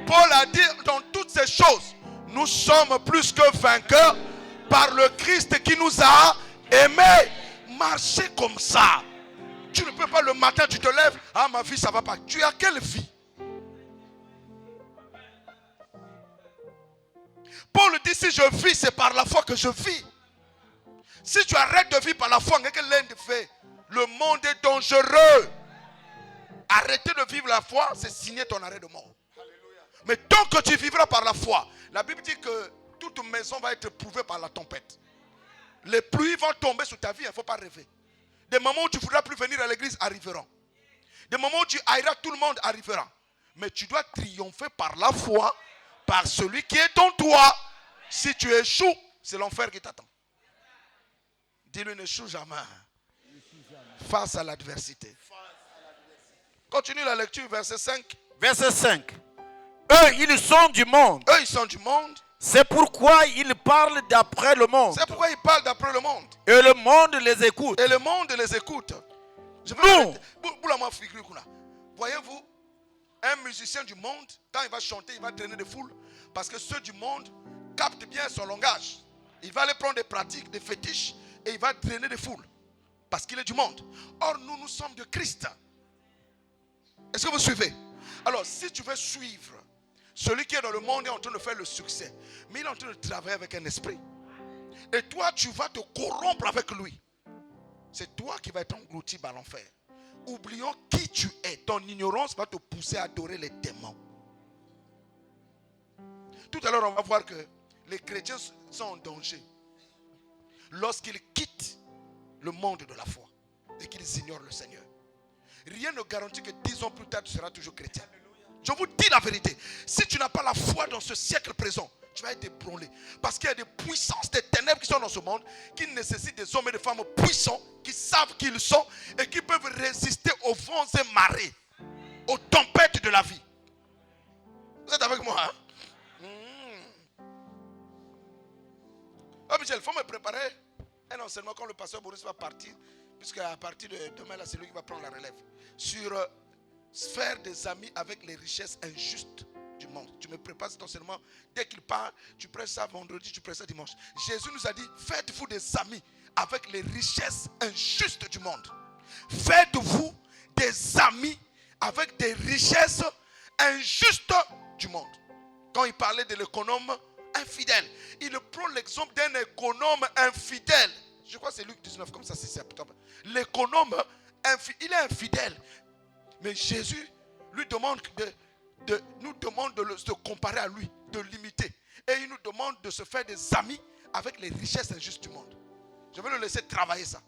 Paul a dit dans toutes ces choses, nous sommes plus que vainqueurs par le Christ qui nous a aimés. Marcher comme ça. Tu ne peux pas le matin, tu te lèves. Ah, ma vie, ça ne va pas. Tu as quelle vie? Paul dit, si je vis, c'est par la foi que je vis. Si tu arrêtes de vivre par la foi, le monde est dangereux. Arrêter de vivre la foi, c'est signer ton arrêt de mort. Mais tant que tu vivras par la foi, la Bible dit que toute maison va être éprouvée par la tempête. Les pluies vont tomber sur ta vie, il ne faut pas rêver. Des moments où tu ne voudras plus venir à l'église arriveront. Des moments où tu haïras tout le monde arriveront. Mais tu dois triompher par la foi, par celui qui est en toi. Si tu échoues, c'est l'enfer qui t'attend. Dis-lui, n'échoue jamais face à l'adversité. Continue la lecture, verset 5. Verset 5. Eux, ils sont du monde. Eux, ils sont du monde. C'est pourquoi ils parlent d'après le monde. C'est pourquoi ils parlent d'après le monde. Et le monde les écoute. Et le monde les écoute. Non. Voyez-vous, un musicien du monde, quand il va chanter, il va drainer des foules. Parce que ceux du monde captent bien son langage. Il va aller prendre des pratiques, des fétiches, et il va drainer des foules. Parce qu'il est du monde. Or, nous sommes de Christ. Est-ce que vous suivez? Alors, si tu veux suivre, celui qui est dans le monde est en train de faire le succès. Mais il est en train de travailler avec un esprit. Et toi, tu vas te corrompre avec lui. C'est toi qui vas être englouti par l'enfer. Oublions qui tu es. Ton ignorance va te pousser à adorer les démons. Tout à l'heure, on va voir que les chrétiens sont en danger lorsqu'ils quittent le monde de la foi et qu'ils ignorent le Seigneur. Rien ne garantit que 10 ans plus tard, tu seras toujours chrétien. Je vous dis la vérité. Si tu n'as pas la foi dans ce siècle présent, tu vas être ébranlé. Parce qu'il y a des puissances, des ténèbres qui sont dans ce monde, qui nécessitent des hommes et des femmes puissants, qui savent qui ils sont et qui peuvent résister aux vents et marées, aux tempêtes de la vie. Vous êtes avec moi, hein? Oh Michel, il faut me préparer un enseignement quand le pasteur Boris va partir, puisque à partir de demain, là, c'est lui qui va prendre la relève. Sur faire des amis avec les richesses injustes du monde. Tu me prépares cet enseignement. Dès qu'il part, tu prêches ça vendredi, tu prêches ça dimanche. Jésus nous a dit, faites-vous des amis avec les richesses injustes du monde. Faites-vous des amis avec des richesses injustes du monde. Quand il parlait de l'économe infidèle, il prend l'exemple d'un économe infidèle. Je crois que c'est Luc 19, comme ça c'est acceptable. L'économe, il est infidèle. Mais Jésus lui demande nous demande de se comparer à lui, de l'imiter. Et il nous demande de se faire des amis avec les richesses injustes du monde. Je vais le laisser travailler ça.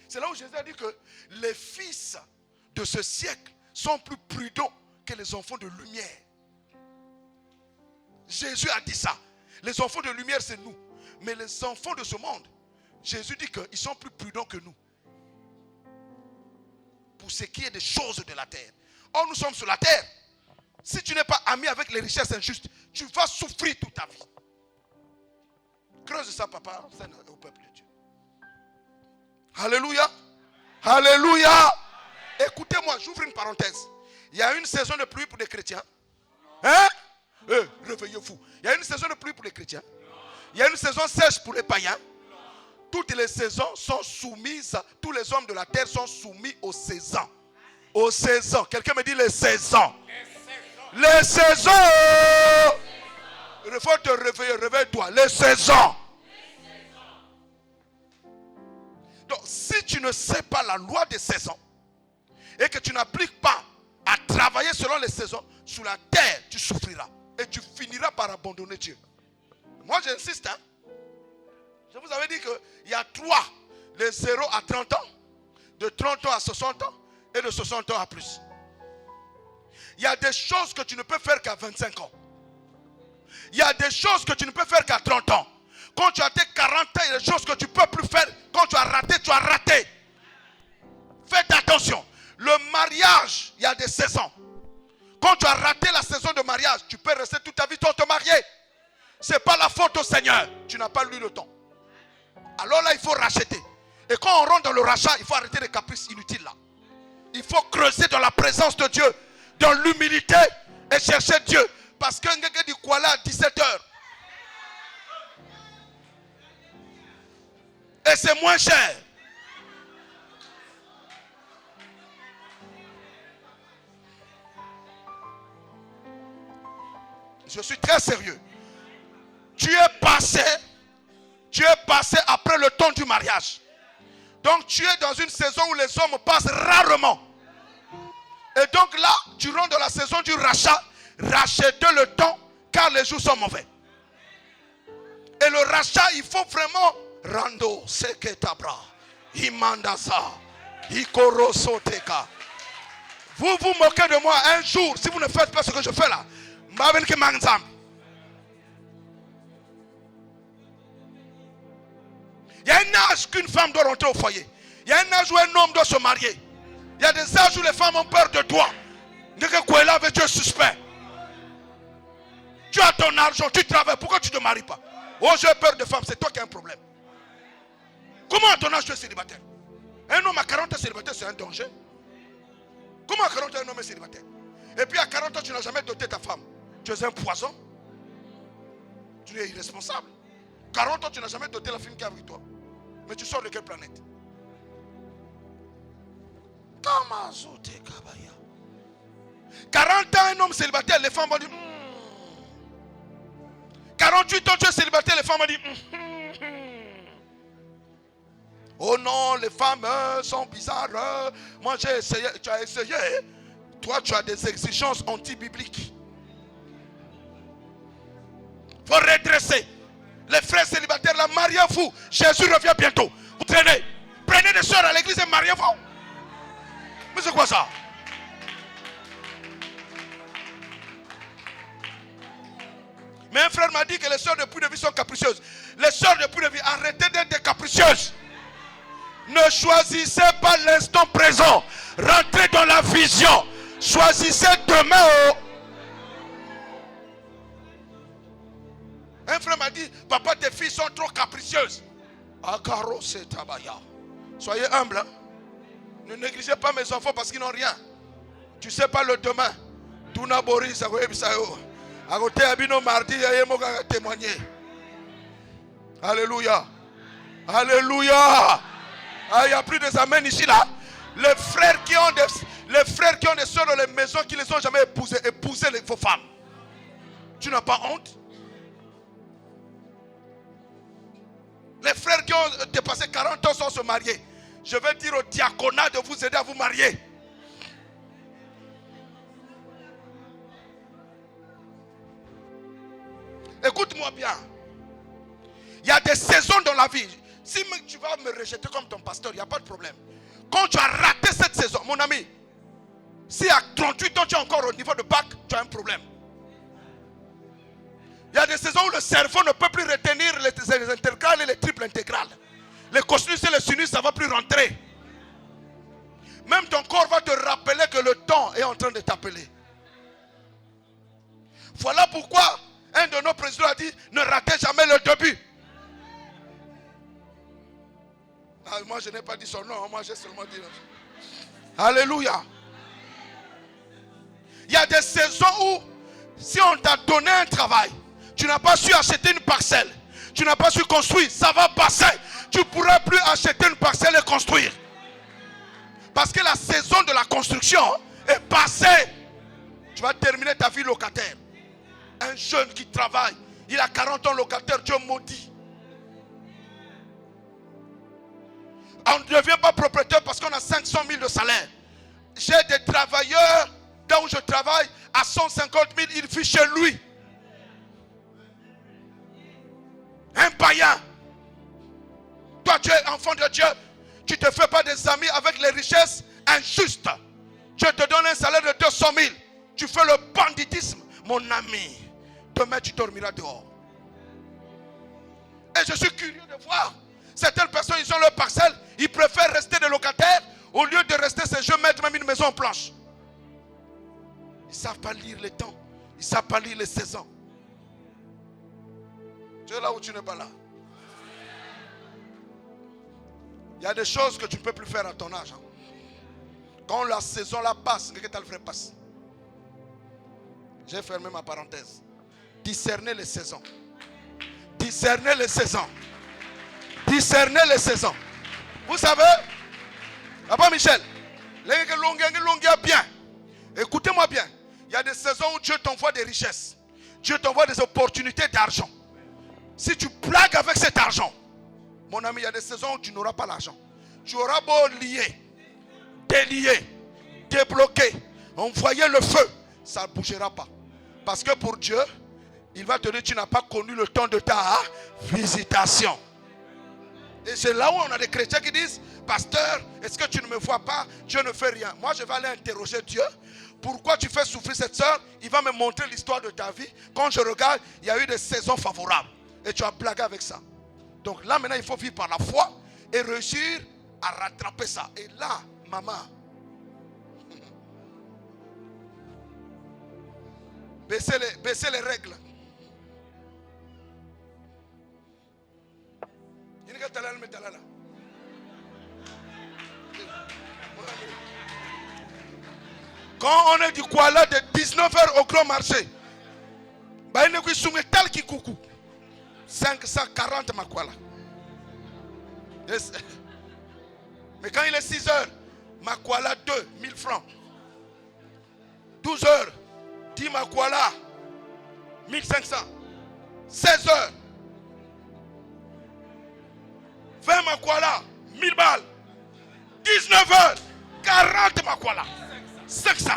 C'est là où Jésus a dit que les fils de ce siècle sont plus prudents que les enfants de lumière. Jésus a dit ça. Les enfants de lumière, c'est nous. Mais les enfants de ce monde, Jésus dit qu'ils sont plus prudents que nous. Pour ce qui est des choses de la terre. Or, nous sommes sur la terre. Si tu n'es pas ami avec les richesses injustes, tu vas souffrir toute ta vie. Creuse ça, papa, au peuple de Dieu. Alléluia. Alléluia. Écoutez-moi, j'ouvre une parenthèse. Il y a une saison de pluie pour les chrétiens. Hein? Réveillez-vous. Il y a une saison de pluie pour les chrétiens. Il y a une saison sèche pour les païens. Toutes les saisons sont soumises, tous les hommes de la terre sont soumis aux saisons. Aux saisons. Quelqu'un me dit les saisons. Les saisons. Il faut te réveiller, réveille-toi. Les saisons. Donc, si tu ne sais pas la loi des saisons et que tu n'appliques pas à travailler selon les saisons, sur la terre, tu souffriras. Et tu finiras par abandonner Dieu. Moi, j'insiste. Hein? Je vous avais dit qu'il y a 3. Les 0 à 30 ans, de 30 ans à 60 ans et de 60 ans à plus. Il y a des choses que tu ne peux faire qu'à 25 ans. Il y a des choses que tu ne peux faire qu'à 30 ans. Quand tu as tes 40 ans, il y a des choses que tu ne peux plus faire. Quand tu as raté, tu as raté. Faites attention. Le mariage, il y a des saisons. Quand tu as raté la saison de mariage, tu peux rester toute ta vie sans te marier. Ce n'est pas la faute au Seigneur. Tu n'as pas eu le temps. Alors là, il faut racheter. Et quand on rentre dans le rachat, il faut arrêter les caprices inutiles là. Il faut creuser dans la présence de Dieu, dans l'humilité et chercher Dieu. Parce qu'un gars dit quoi là à 17h. Et c'est moins cher. Je suis très sérieux. Tu es passé après le temps du mariage. Donc tu es dans une saison où les hommes passent rarement. Et donc là, tu rentres dans la saison du rachat. Rachetez le temps car les jours sont mauvais. Et le rachat, il faut vraiment rando seketabra imandasa ikorosoteka. Vous vous moquez de moi un jour si vous ne faites pas ce que je fais là. Il y a un âge qu'une femme doit rentrer au foyer. Il y a un âge où un homme doit se marier. Il y a des âges où les femmes ont peur de toi. Tu Tu as ton argent, tu travailles. Pourquoi tu ne te maries pas? Oh, j'ai peur de femmes. C'est toi qui as un problème. Comment à ton âge tu es célibataire? Un homme à 40 ans célibataire, c'est un danger. Comment à 40 ans un homme est célibataire? Et puis à 40 ans, tu n'as jamais doté ta femme. Tu es un poison. Tu es irresponsable. 40 ans, tu n'as jamais doté la femme qui est avec toi. Mais tu sors de quelle planète? 40 ans, un homme célibataire, les femmes vont dire 48 ans, tu es célibataire, les femmes vont dire oh non, les femmes sont bizarres. Moi j'ai essayé, tu as essayé. Toi tu as des exigences anti-bibliques. Il faut redresser. Les frères célibataires, là, mariez-vous. Jésus revient bientôt. Vous traînez. Prenez des soeurs à l'église et mariez-vous. Mais c'est quoi ça? Mais un frère m'a dit que les soeurs de Puy de Vie sont capricieuses. Les soeurs de Puy de Vie, arrêtez d'être des capricieuses. Ne choisissez pas l'instant présent. Rentrez dans la vision. Choisissez demain. Un frère m'a dit, papa, tes filles sont trop capricieuses. Akaro c'est tabaya. Soyez humble. Hein? Ne négligez pas mes enfants parce qu'ils n'ont rien. Tu ne sais pas le demain. Tuna Boris, à côté Abino Mardi, il témoigner. Alléluia. Alléluia. Ah, il n'y a plus des amens ici là. Les frères qui ont des soeurs dans les maisons qui ne les ont jamais épousées, épousez vos femmes. Tu n'as pas honte? Les frères qui ont dépassé 40 ans sans se marier. Je vais dire au diaconat de vous aider à vous marier. Écoute-moi bien. Il y a des saisons dans la vie. Si tu vas me rejeter comme ton pasteur, il n'y a pas de problème. Quand tu as raté cette saison, mon ami, si à 38 ans tu es encore au niveau de bac, tu as un problème. Il y a des saisons où le cerveau ne peut plus retenir les intégrales et les triples intégrales. Les cosinus et les sinus, ça ne va plus rentrer. Même ton corps va te rappeler que le temps est en train de t'appeler. Voilà pourquoi un de nos présidents a dit, ne ratez jamais le début. Ah, moi je n'ai pas dit son nom, moi j'ai seulement dit. Alléluia. Il y a des saisons où, si on t'a donné un travail, tu n'as pas su acheter une parcelle, tu n'as pas su construire, ça va passer. Tu ne pourras plus acheter une parcelle et construire. Parce que la saison de la construction est passée. Tu vas terminer ta vie locataire. Un jeune qui travaille, il a 40 ans locataire, Dieu maudit. On ne devient pas propriétaire parce qu'on a 500 000 de salaire. J'ai des travailleurs, là où je travaille, à 150 000, il vit chez lui. Un païen. Toi, tu es enfant de Dieu. Tu ne te fais pas des amis avec les richesses injustes. Dieu te donne un salaire de 200 000. Tu fais le banditisme. Mon ami, demain tu dormiras dehors. Et je suis curieux de voir. Certaines personnes, ils ont leur parcelle. Ils préfèrent rester des locataires. Au lieu de rester ces jeux, mettre même une maison en planche. Ils ne savent pas lire les temps. Ils ne savent pas lire les saisons. Tu es là où tu n'es pas là. Il y a des choses que tu ne peux plus faire à ton âge. Hein. Quand la saison là passe, qu'est-ce que tu as le vrai passe? J'ai fermé ma parenthèse. Discerner les saisons. Discerner les saisons. Discerner les saisons. Vous savez, Papa Michel, bien. Écoutez-moi bien. Il y a des saisons où Dieu t'envoie des richesses. Dieu t'envoie des opportunités d'argent. Si tu blagues avec cet argent, mon ami, il y a des saisons où tu n'auras pas l'argent. Tu auras beau lier, délier, débloquer, envoyer le feu, ça ne bougera pas. Parce que pour Dieu, il va te dire, tu n'as pas connu le temps de ta visitation. Et c'est là où on a des chrétiens qui disent, pasteur, est-ce que tu ne me vois pas? Dieu ne fait rien. Moi, je vais aller interroger Dieu. Pourquoi tu fais souffrir cette soeur? Il va me montrer l'histoire de ta vie. Quand je regarde, il y a eu des saisons favorables. Et tu as blagué avec ça. Donc là, maintenant, il faut vivre par la foi et réussir à rattraper ça. Et là, maman, baissez les règles. Quand on est du Kuala de 19h au grand marché, bah, il y a tel qui coucou. 540 ma Kuala. Mais quand il est 6h, ma Kuala 2, 1000 francs. 12h, 10 ma Kuala, 1500. 16h, 20 ma Kuala, 1000 balles. 19h, 40 ma Kuala, 500.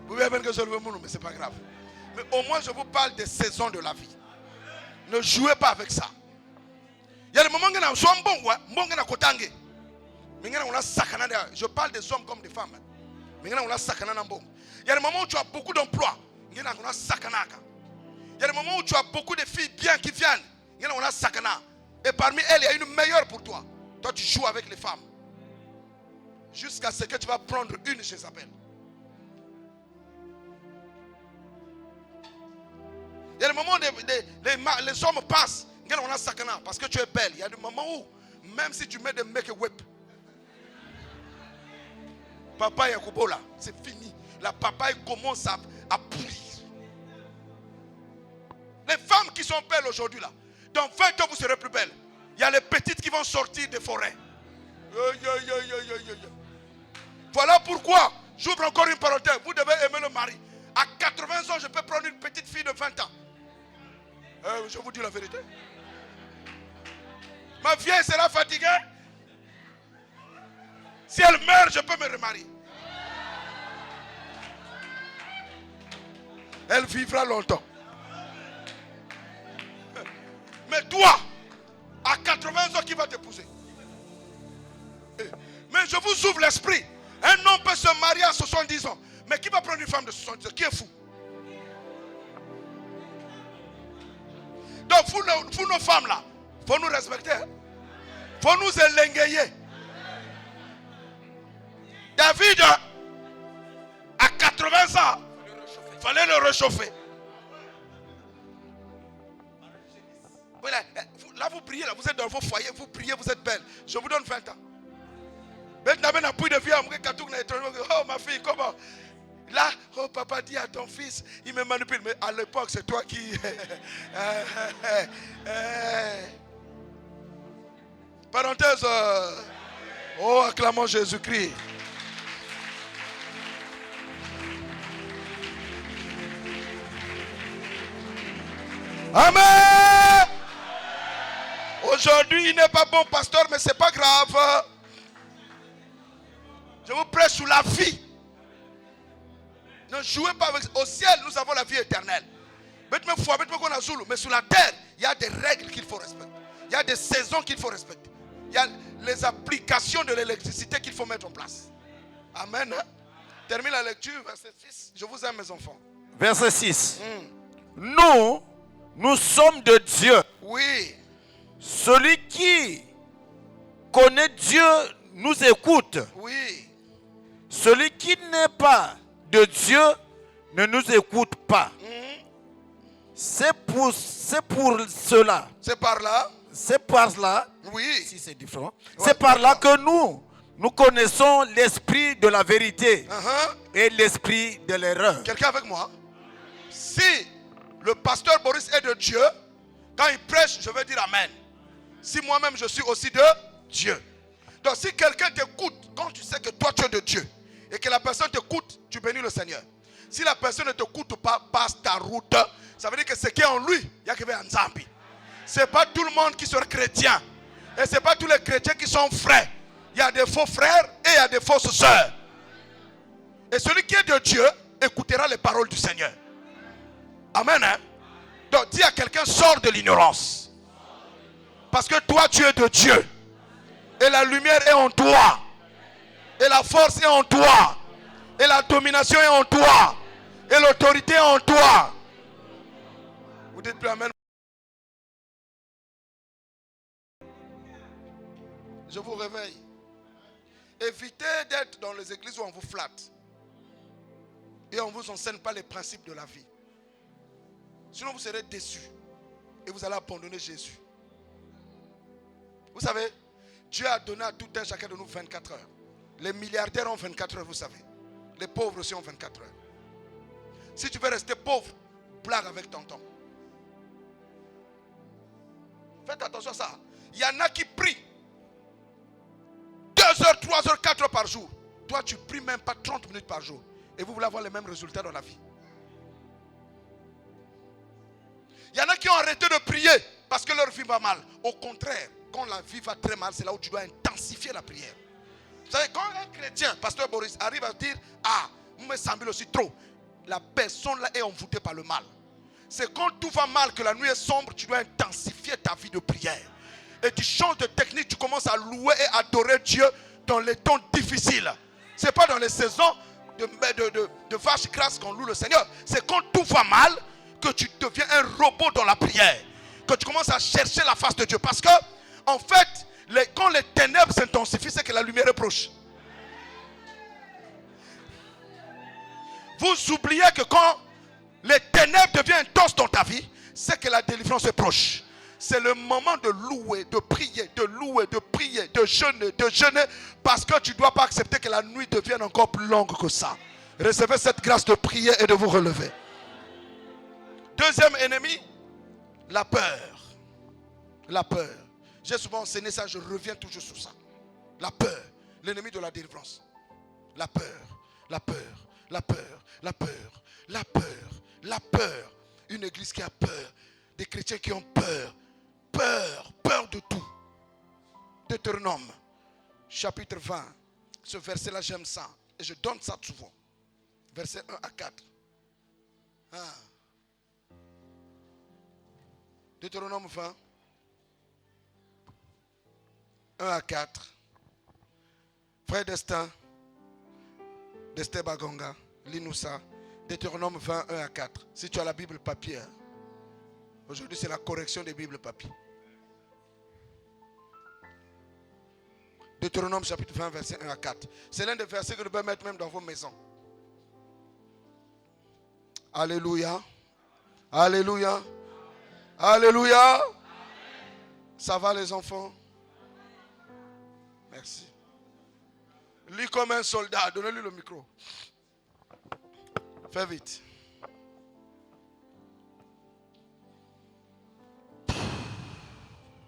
Vous voyez bien que je le veux, mais ce n'est pas grave. Mais au moins, je vous parle des saisons de la vie. Ne jouez pas avec ça. Il y a des moments où on est bon, je parle des hommes comme des femmes. Il y a des moments où tu as beaucoup d'emplois. Il y a des moments où tu as beaucoup de filles bien qui viennent. Et parmi elles, il y a une meilleure pour toi. Toi, tu joues avec les femmes. Jusqu'à ce que tu vas prendre une chez Isabelle. Il y a des moments où les hommes passent. Parce que tu es belle. Il y a des moments où, même si tu mets des make-up, papa Yakubo là, c'est fini. La papaye commence à pourrir. Les femmes qui sont belles aujourd'hui là, dans 20 ans vous serez plus belles. Il y a les petites qui vont sortir des forêts. Voilà pourquoi, j'ouvre encore une parenthèse, vous devez aimer le mari. À 80 ans, je peux prendre une petite fille de 20 ans. Je vous dis la vérité. Ma vieille sera fatiguée. Si elle meurt, je peux me remarier. Elle vivra longtemps. Mais toi, à 80 ans, qui va t'épouser? Mais je vous ouvre l'esprit. Un homme peut se marier à 70 ans. Mais qui va prendre une femme de 70 ans? Qui est fou? Donc, vous nos femmes là, il faut nous respecter. Il faut nous élenguer. David, à 80 ans, il fallait le réchauffer. Là, vous priez, là, vous êtes dans vos foyers, vous priez, vous êtes belle. Je vous donne 20 ans. Oh ma fille, comment? Là, oh papa dit à ton fils, il me manipule. Mais à l'époque, c'est toi qui... Parenthèse. Oh, acclamons Jésus-Christ. Amen. Aujourd'hui, il n'est pas bon pasteur, mais ce n'est pas grave. Je vous prêche sur la vie. Ne jouez pas avec... Au ciel, nous avons la vie éternelle. Mais sur la terre, il y a des règles qu'il faut respecter. Il y a des saisons qu'il faut respecter. Il y a les applications de l'électricité qu'il faut mettre en place. Amen. Termine la lecture, verset 6. Je vous aime, mes enfants. Verset 6. Nous sommes de Dieu. Oui. Celui qui connaît Dieu nous écoute. Oui. Celui qui n'est pas de Dieu ne nous écoute pas. C'est pour cela. C'est par là. C'est par là. Oui. Si c'est différent. Ouais, c'est par là que nous connaissons l'esprit de la vérité et l'esprit de l'erreur. Quelqu'un avec moi? Si le pasteur Boris est de Dieu, quand il prêche, je vais dire Amen. Si moi-même je suis aussi de Dieu. Donc si quelqu'un t'écoute, quand tu sais que toi tu es de Dieu, et que la personne t'écoute, tu bénis le Seigneur. Si la personne ne t'écoute pas, passe ta route, ça veut dire que ce qui est en lui, il y a que un zambi. Ce n'est pas tout le monde qui sera chrétien. Et ce n'est pas tous les chrétiens qui sont frères. Il y a des faux frères et il y a des fausses sœurs. Et celui qui est de Dieu écoutera les paroles du Seigneur. Amen. Hein? Donc dis à quelqu'un, sors de l'ignorance. Parce que toi tu es de Dieu. Et la lumière est en toi. Et la force est en toi. Et la domination est en toi. Et l'autorité est en toi. Vous dites plus Amen. Je vous réveille. Évitez d'être dans les églises où on vous flatte. Et on ne vous enseigne pas les principes de la vie. Sinon vous serez déçus. Et vous allez abandonner Jésus. Vous savez, Dieu a donné à tout un chacun de nous 24 heures. Les milliardaires ont 24 heures, vous savez. Les pauvres aussi ont 24 heures. Si tu veux rester pauvre, blague avec tonton. Faites attention à ça. Il y en a qui prient 2 heures, 3 heures, 4 heures par jour. Toi, tu pries même pas 30 minutes par jour. Et vous voulez avoir les mêmes résultats dans la vie. Il y en a qui ont arrêté de prier parce que leur vie va mal. Au contraire, quand la vie va très mal, c'est là où tu dois intensifier la prière. Vous savez, quand un chrétien, pasteur Boris, arrive à dire, ah, me semble aussi trop, la personne là est envoûtée par le mal. C'est quand tout va mal, que la nuit est sombre, tu dois intensifier ta vie de prière. Et tu changes de technique, tu commences à louer et adorer Dieu dans les temps difficiles. Ce n'est pas dans les saisons de vache grasse qu'on loue le Seigneur. C'est quand tout va mal que tu deviens un robot dans la prière. Que tu commences à chercher la face de Dieu. Parce que, en fait, quand les ténèbres s'intensifient, c'est que la lumière est proche. Vous oubliez que quand les ténèbres deviennent intenses dans ta vie, c'est que la délivrance est proche. C'est le moment de louer, de prier, de louer, de prier, de jeûner, parce que tu ne dois pas accepter que la nuit devienne encore plus longue que ça. Recevez cette grâce de prier et de vous relever. Deuxième ennemi, la peur. La peur. J'ai souvent enseigné ça, je reviens toujours sur ça. La peur, l'ennemi de la délivrance. La peur, la peur, la peur, la peur, la peur, la peur. Une église qui a peur, des chrétiens qui ont peur. Peur de tout. Deutéronome, chapitre 20. Ce verset-là, j'aime ça. Et je donne ça souvent. Verset 1 à 4. Deutéronome 20. 1 à 4. Frère Destin, Destin Bagonga, lis-nous ça. Deutéronome 20, 1 à 4. Si tu as la Bible papier. Aujourd'hui, c'est la correction des Bibles papier. Deutéronome chapitre 20, verset 1 à 4. C'est l'un des versets que nous pouvons mettre même dans vos maisons. Alléluia. Alléluia. Alléluia. Ça va les enfants? Merci. Lis comme un soldat. Donnez-lui le micro. Fais vite.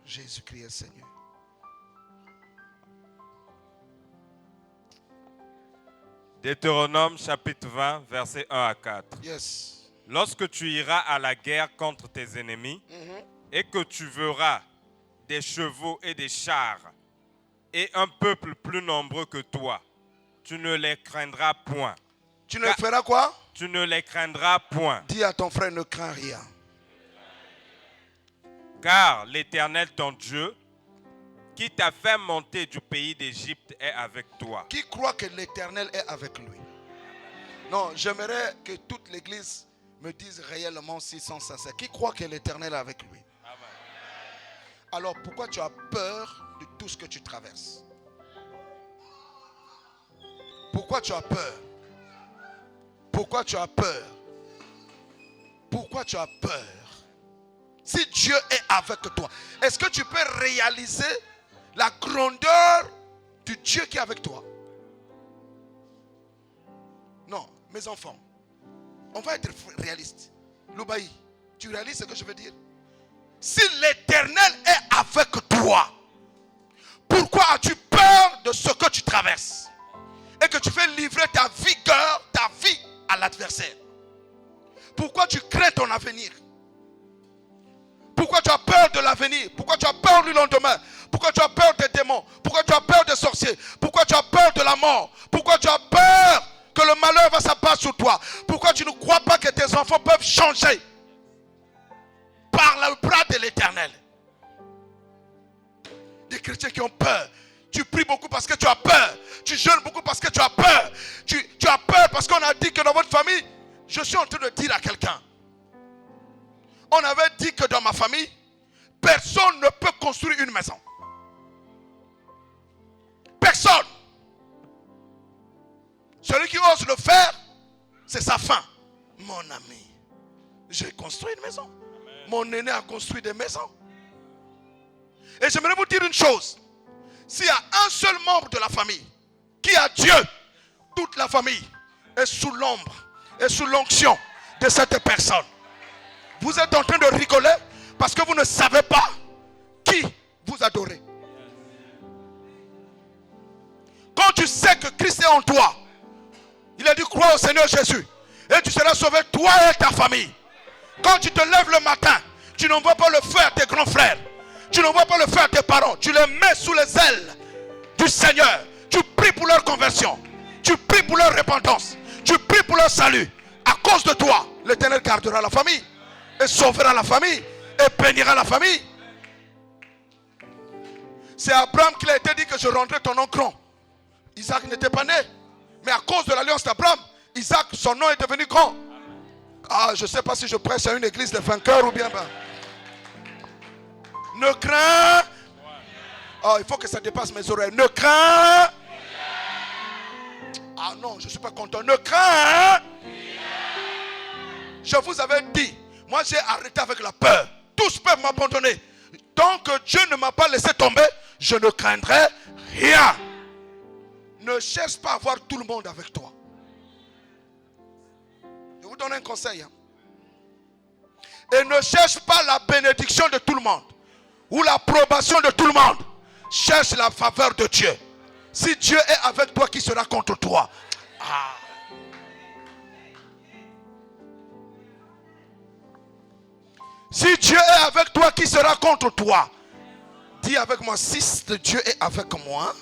Jésus-Christ est Seigneur. Deutéronome chapitre 20, versets 1 à 4. Yes. Lorsque tu iras à la guerre contre tes ennemis et que tu verras des chevaux et des chars et un peuple plus nombreux que toi, tu ne les craindras point. Tu ne feras quoi? Tu ne les craindras point. Dis à ton frère, ne crains rien. Car l'Éternel ton Dieu, qui t'a fait monter du pays d'Égypte, est avec toi. Qui croit que l'Éternel est avec lui? Non, j'aimerais que toute l'église me dise réellement s'ils sont sincères. Qui croit que l'Éternel est avec lui? Amen. Alors pourquoi tu as peur de tout ce que tu traverses? Pourquoi tu as peur? Pourquoi tu as peur? Pourquoi tu as peur? Si Dieu est avec toi, est-ce que tu peux réaliser la grandeur du Dieu qui est avec toi? Non, mes enfants, on va être réaliste. Loubaï, tu réalises ce que je veux dire? Si l'Éternel est avec toi, pourquoi as-tu peur de ce que tu traverses? Et que tu fais livrer ta vigueur, ta vie à l'adversaire? Pourquoi tu crains ton avenir? Pourquoi tu as peur de l'avenir? Pourquoi tu as peur du lendemain? Pourquoi tu as peur des démons? Pourquoi tu as peur des sorciers? Pourquoi tu as peur de la mort? Pourquoi tu as peur que le malheur va s'abattre sur toi? Pourquoi tu ne crois pas que tes enfants peuvent changer par le bras de l'Éternel? Des chrétiens qui ont peur. Tu pries beaucoup parce que tu as peur. Tu jeûnes beaucoup parce que tu as peur. Tu as peur parce qu'on a dit que dans votre famille, je suis en train de dire à quelqu'un, on avait dit que dans ma famille, personne ne peut construire une maison. Personne. Celui qui ose le faire, c'est sa fin. Mon ami, j'ai construit une maison. Mon aîné a construit des maisons. Et j'aimerais vous dire une chose. S'il y a un seul membre de la famille qui a Dieu, toute la famille est sous l'ombre et sous l'onction de cette personne. Vous êtes en train de rigoler parce que vous ne savez pas qui vous adorez. Quand tu sais que Christ est en toi, il a dit crois au Seigneur Jésus et tu seras sauvé toi et ta famille. Quand tu te lèves le matin, tu n'envoies pas le feu à tes grands frères. Tu n'envoies pas le feu à tes parents. Tu les mets sous les ailes du Seigneur. Tu pries pour leur conversion. Tu pries pour leur repentance. Tu pries pour leur salut. À cause de toi, l'Éternel gardera la famille. Et sauvera la famille. Et bénira la famille. C'est à Abraham qu'il a été dit que je rendrai ton nom grand. Isaac n'était pas né. Mais à cause de l'alliance d'Abraham, Isaac, son nom est devenu grand. Ah, je ne sais pas si je prêche à une église de vainqueurs ou bien... Ne crains. Oh, il faut que ça dépasse mes oreilles. Ne crains. Ah non, je ne suis pas content. Ne crains. Je vous avais dit, moi j'ai arrêté avec la peur. Tous peuvent m'abandonner. Tant que Dieu ne m'a pas laissé tomber, je ne craindrai rien. Ne cherche pas à avoir tout le monde avec toi. Je vous donne un conseil. Et ne cherche pas la bénédiction de tout le monde. Ou l'approbation de tout le monde. Cherche la faveur de Dieu. Si Dieu est avec toi, qui sera contre toi? Ah. Si Dieu est avec toi, qui sera contre toi? Dis avec moi, si Dieu est avec moi,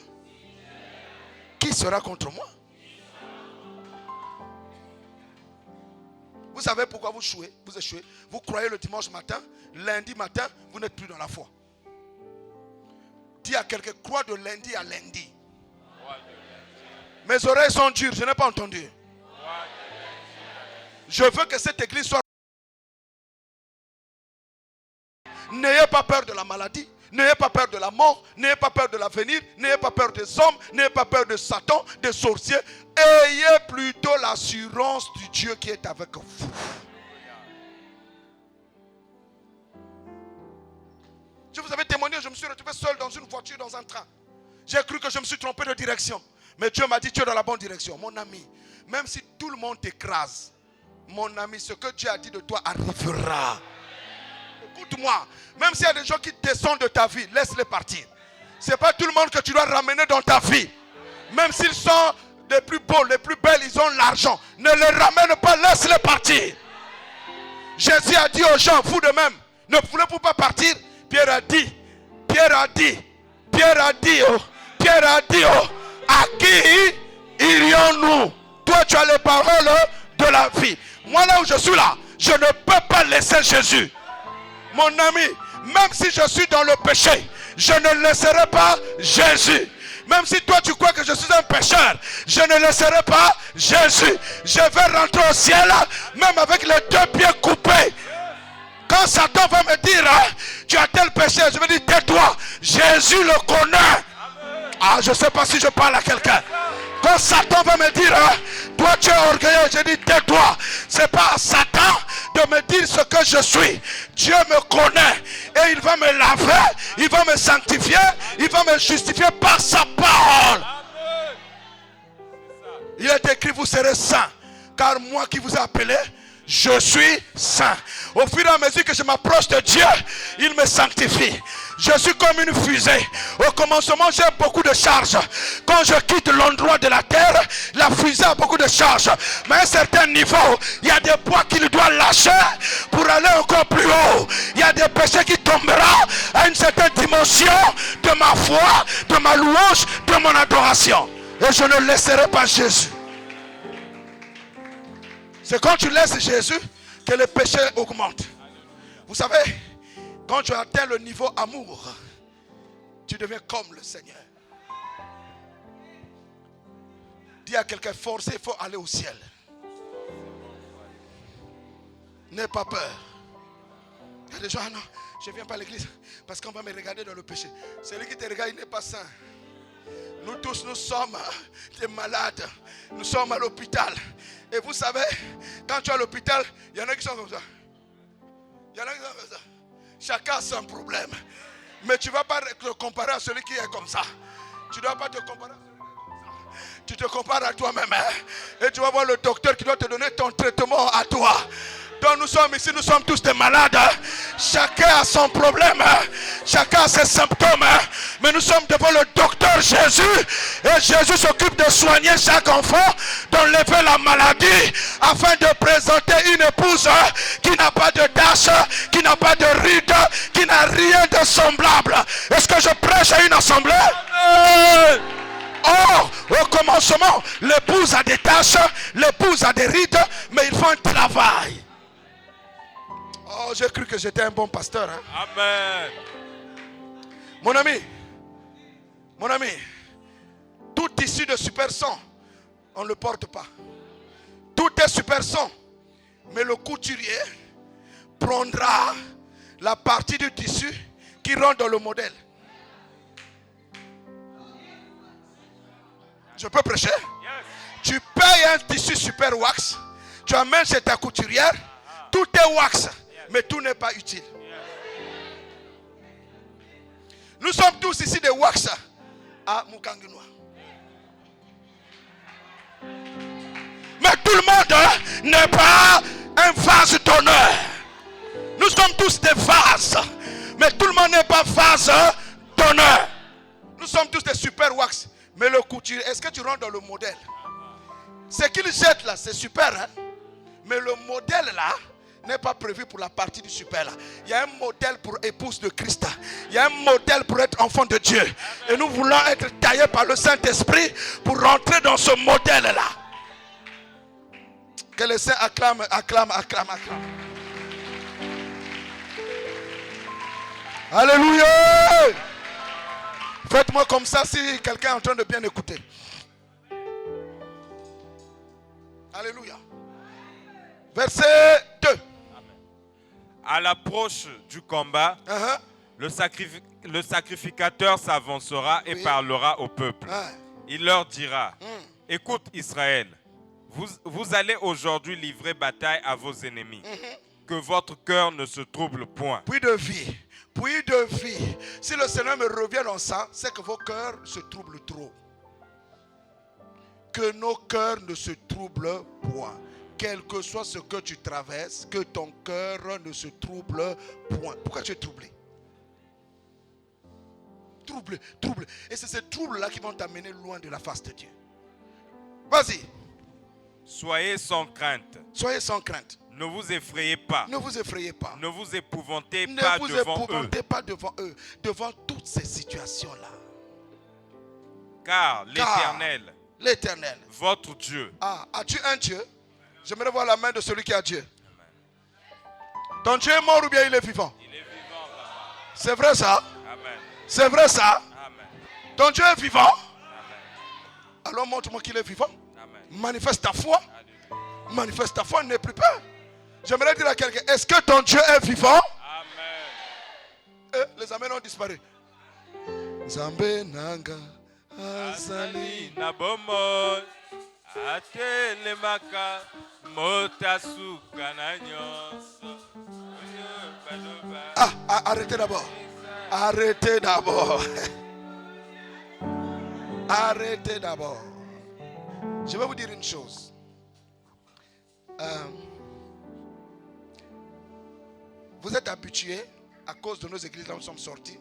qui sera contre moi? Vous savez pourquoi vous échouez? Vous échouez. Vous croyez le dimanche matin, lundi matin, vous n'êtes plus dans la foi. Dis à quelqu'un, crois de lundi à lundi. Mes oreilles sont dures, je n'ai pas entendu. Je veux que cette église soit... N'ayez pas peur de la maladie. N'ayez pas peur de la mort. N'ayez pas peur de l'avenir. N'ayez pas peur des hommes. N'ayez pas peur de Satan, des sorciers. Ayez plutôt l'assurance du Dieu qui est avec vous. Je vous avais témoigné, je me suis retrouvé seul dans une voiture, dans un train. J'ai cru que je me suis trompé de direction. Mais Dieu m'a dit, tu es dans la bonne direction. Mon ami, même si tout le monde t'écrase, mon ami, ce que Dieu a dit de toi arrivera. Écoute-moi, même s'il y a des gens qui descendent de ta vie, laisse-les partir. Ce n'est pas tout le monde que tu dois ramener dans ta vie. Même s'ils sont les plus beaux, les plus belles, ils ont l'argent. Ne les ramène pas, laisse-les partir. Jésus a dit aux gens, vous de même, ne voulez-vous pas partir? Pierre a dit, à qui irions-nous? Toi, tu as les paroles de la vie. Moi, là où je suis là, je ne peux pas laisser Jésus. Mon ami, même si je suis dans le péché, je ne laisserai pas Jésus. Même si toi tu crois que je suis un pécheur, je ne laisserai pas Jésus. Je vais rentrer au ciel, même avec les deux pieds coupés. Quand Satan va me dire, tu as tel péché, je vais dire, tais-toi. Jésus le connaît. Ah, je ne sais pas si je parle à quelqu'un. Quand Satan va me dire, toi tu es orgueilleux, je dis, tais-toi. Ce n'est pas à Satan de me dire ce que je suis. Dieu me connaît et il va me laver, il va me sanctifier, il va me justifier par sa parole. Il est écrit, vous serez saints, car moi qui vous ai appelé, je suis saint. Au fur et à mesure que je m'approche de Dieu, il me sanctifie. Je suis comme une fusée. Au commencement, j'ai beaucoup de charges. Quand je quitte l'endroit de la terre, la fusée a beaucoup de charges. Mais à un certain niveau, il y a des poids qu'il doit lâcher pour aller encore plus haut. Il y a des péchés qui tomberont à une certaine dimension de ma foi, de ma louange, de mon adoration. Et je ne laisserai pas Jésus. C'est quand tu laisses Jésus que les péchés augmentent. Vous savez, quand tu atteins le niveau amour, tu deviens comme le Seigneur. Dis à quelqu'un, forcé, il faut aller au ciel. N'aie pas peur. Il y a des gens, ah non, je ne viens pas à l'église parce qu'on va me regarder dans le péché. Celui qui te regarde, il n'est pas saint. Nous tous, nous sommes des malades. Nous sommes à l'hôpital. Et vous savez, quand tu es à l'hôpital, il y en a qui sont comme ça. Il y en a qui sont comme ça. Chacun a son problème. Mais tu ne vas pas te comparer à celui qui est comme ça. Tu ne dois pas te comparer à celui qui est comme ça. Tu te compares à toi-même. Et tu vas voir le docteur qui doit te donner ton traitement à toi. Donc nous sommes ici, nous sommes tous des malades. Chacun a son problème. Chacun a ses symptômes. Mais nous sommes devant le docteur Jésus. Et Jésus s'occupe de soigner chaque enfant, d'enlever la maladie, afin de présenter une épouse qui n'a pas de tache, qui n'a pas de rides, qui n'a rien de semblable. Est-ce que je prêche à une assemblée? Or, au commencement, l'épouse a des taches, l'épouse a des rides, mais il faut un travail. Oh, j'ai cru que j'étais un bon pasteur. Amen. Mon ami, tout tissu de super sang, on ne le porte pas. Tout est super sang. Mais le couturier prendra la partie du tissu qui rentre dans le modèle. Je peux prêcher? Yes. Tu payes un tissu super wax, tu amènes chez ta couturière, tout est wax, mais tout n'est pas utile. Nous sommes tous ici des wax à Mukanginois. Mais tout le monde n'est pas un vase d'honneur. Nous sommes tous des vases, mais tout le monde n'est pas vase d'honneur. Nous sommes tous des super wax. Mais le couturier, est-ce que tu rentres dans le modèle? Ce qu'il jette là, c'est super, hein? Mais le modèle là n'est pas prévu pour la partie du super là. Il y a un modèle pour épouse de Christ. Il y a un modèle pour être enfant de Dieu. Et nous voulons être taillés par le Saint-Esprit pour rentrer dans ce modèle là. Que les saints acclament. Alléluia. Faites-moi comme ça si quelqu'un est en train de bien écouter. Alléluia. Verset 2. À l'approche du combat, le sacrificateur s'avancera et parlera au peuple. Il leur dira, écoute Israël, vous allez aujourd'hui livrer bataille à vos ennemis. Que votre cœur ne se trouble point. Puis de vie. Si le Seigneur me revient dans ça, c'est que vos cœurs se troublent trop. Que nos cœurs ne se troublent point. Quel que soit ce que tu traverses, que ton cœur ne se trouble point. Pourquoi tu es troublé? Trouble. Et c'est ces troubles-là qui vont t'amener loin de la face de Dieu. Vas-y. Soyez sans crainte. Soyez sans crainte. Ne vous effrayez pas. Ne vous effrayez pas. Ne vous épouvantez pas devant eux. Ne vous épouvantez pas devant eux. Devant toutes ces situations-là. Car l'Éternel, votre Dieu. As-tu un Dieu? J'aimerais voir la main de celui qui a Dieu. Ton Dieu est mort ou bien il est vivant? Il est vivant, papa. C'est vrai ça? Amen. C'est vrai ça? Amen. Ton Dieu est vivant? Amen. Alors montre-moi qu'il est vivant. Amen. Manifeste ta foi. Alléluia. Manifeste ta foi, n'aie plus peur. J'aimerais dire à quelqu'un, est-ce que ton Dieu est vivant? Amen. Les amens ont disparu. Zambé nanga Azali na bomo atelemaka motasuka na nyonso. Arrêtez d'abord. Arrêtez d'abord. Arrêtez d'abord. Je vais vous dire une chose. Vous êtes habitués, à cause de nos églises là où nous sommes sortis,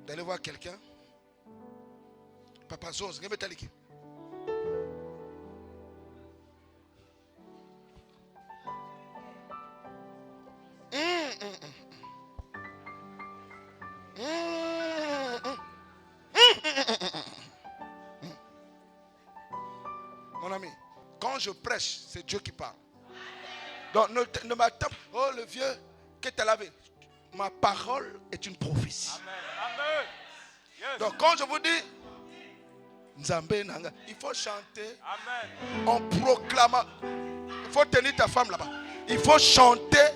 d'aller voir quelqu'un. Papa Zos, ne mettez pas. Mon ami, quand je prêche, c'est Dieu qui parle. Donc ne m'attends pas. Oh le vieux, que tu as lavé. Ma parole est une prophétie. Amen. Yes. Donc quand je vous dis Nzambé Nanga, il faut chanter. Amen. En proclamant. Il faut tenir ta femme là-bas. Il faut chanter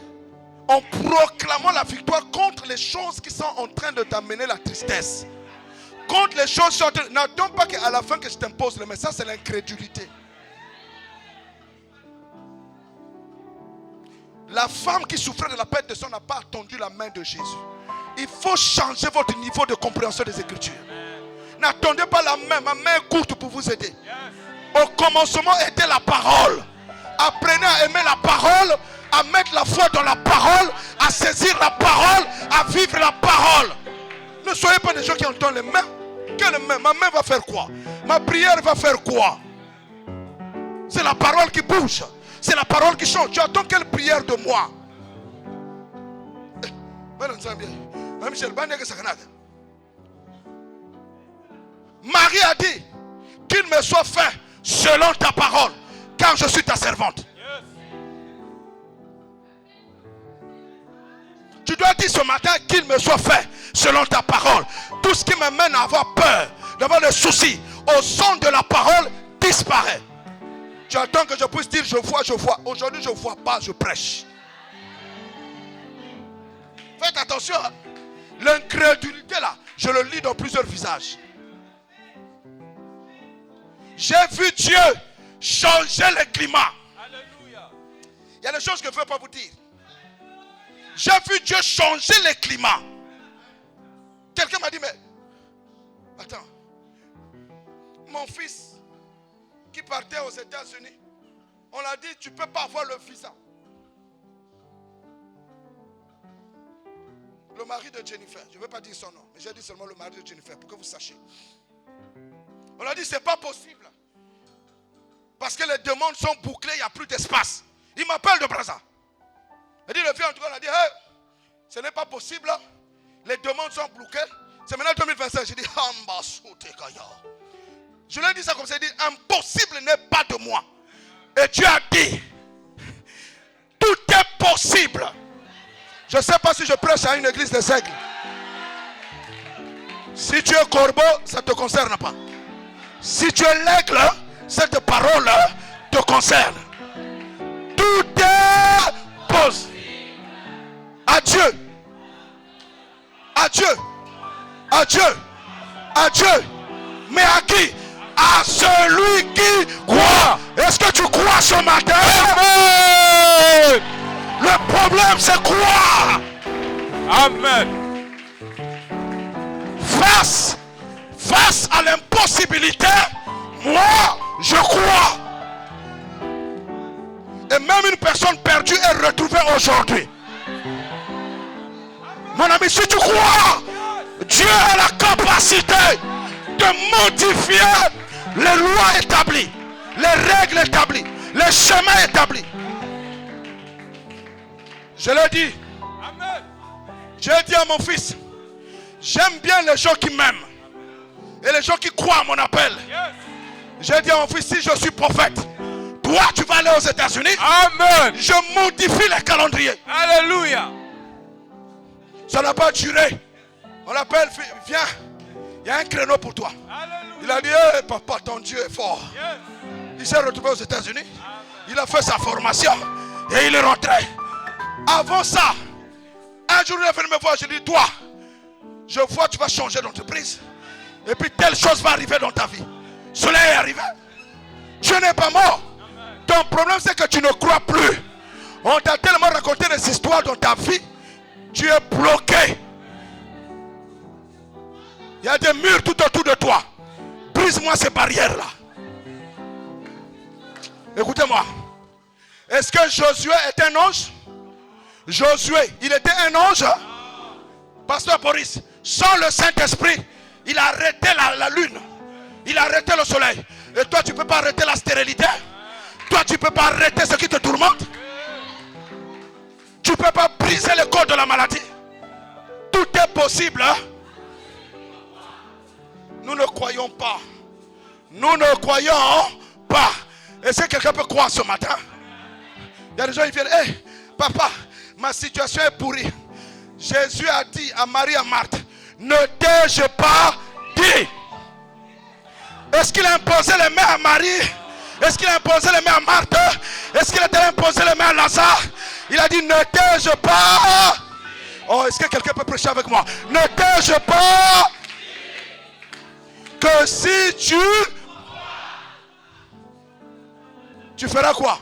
en proclamant la victoire contre les choses qui sont en train de t'amener la tristesse. Quand les choses sont... N'attends pas qu'à la fin que je t'impose les mains. Ça, c'est l'incrédulité. La femme qui souffrait de la perte de sang n'a pas attendu la main de Jésus. Il faut changer votre niveau de compréhension des Écritures. N'attendez pas la main. Ma main est courte pour vous aider. Au commencement était la parole. Apprenez à aimer la parole, à mettre la foi dans la parole, à saisir la parole, à vivre la parole. Ne soyez pas des gens qui entendent les mains. Quelle main? Ma main va faire quoi? Ma prière va faire quoi? C'est la parole qui bouge. C'est la parole qui change. Tu attends quelle prière de moi? Marie a dit qu'il me soit fait selon ta parole, car je suis ta servante. Tu dois dire ce matin qu'il me soit fait selon ta parole. Tout ce qui me mène à avoir peur, d'avoir des soucis, au son de la parole disparaît. Tu attends que je puisse dire je vois, je vois. Aujourd'hui je ne vois pas, je prêche. Faites attention. L'incrédulité là, je le lis dans plusieurs visages. J'ai vu Dieu changer le climat. Alléluia. Il y a des choses que je ne veux pas vous dire. J'ai vu Dieu changer le climat. Quelqu'un m'a dit, mais attends, mon fils qui partait aux États-Unis, on l'a dit, tu ne peux pas avoir le visa. Le mari de Jennifer, je ne veux pas dire son nom, mais j'ai dit seulement le mari de Jennifer pour que vous sachiez. On a dit, ce n'est pas possible. Parce que les demandes sont bouclées, il n'y a plus d'espace. Il m'appelle de Brazza. Il dit, le vieux en tout cas, on a dit, hey, ce n'est pas possible. Les demandes sont bloquées. C'est maintenant 2025. J'ai dit, je lui ai dit ça comme ça. Il dit, impossible n'est pas de moi. Et Dieu a dit, tout est possible. Je ne sais pas si je prêche à une église des aigles. Si tu es corbeau, ça ne te concerne pas. Si tu es l'aigle, cette parole te concerne. Tout est possible. Adieu. Adieu. Adieu. Adieu. Mais à qui? À celui qui croit. Est-ce que tu crois ce matin? Amen. Le problème c'est croire. Amen. Face à l'impossibilité, moi je crois. Et même une personne perdue est retrouvée aujourd'hui. Mon ami, si tu crois, Dieu a la capacité de modifier les lois établies, les règles établies, les chemins établis. Je l'ai dit. Amen. J'ai dit à mon fils, j'aime bien les gens qui m'aiment et les gens qui croient à mon appel. Yes. J'ai dit à mon fils, si je suis prophète, toi tu vas aller aux États-Unis. Amen. Je modifie les calendriers. Alléluia. Ça n'a pas duré. On l'appelle, viens, il y a un créneau pour toi. Alléluia. Il a dit, hey, papa, ton Dieu est fort. Yes. Il s'est retrouvé aux États-Unis. Il a fait sa formation et il est rentré. Avant ça, un jour il est venu me voir, je lui ai dit, toi, je vois tu vas changer d'entreprise. Et puis telle chose va arriver dans ta vie. Cela est arrivé. Tu n'es pas mort. Ton problème c'est que tu ne crois plus. On t'a tellement raconté des histoires dans ta vie. Tu es bloqué. Il y a des murs tout autour de toi. Brise-moi ces barrières-là. Écoutez-moi. Est-ce que Josué est un ange? Josué, il était un ange. Pasteur Boris, sans le Saint-Esprit, il a arrêté la lune. Il a arrêté le soleil. Et toi, tu ne peux pas arrêter la stérilité. Toi, tu ne peux pas arrêter ce qui te tourmente. Tu ne peux pas briser le corps de la maladie. Tout est possible. Hein? Nous ne croyons pas. Nous ne croyons pas. Est-ce que quelqu'un peut croire ce matin? Il y a des gens qui viennent. Hey, papa, ma situation est pourrie. Jésus a dit à Marie et à Marthe, ne t'ai-je pas dit? Est-ce qu'il a imposé les mains à Marie? Est-ce qu'il a imposé les mains à Marthe? Est-ce qu'il a imposé les mains à Lazare? Il a dit, ne t'ai-je pas? Oh, est-ce que quelqu'un peut prêcher avec moi? Ne t'ai-je pas? que si tu feras quoi?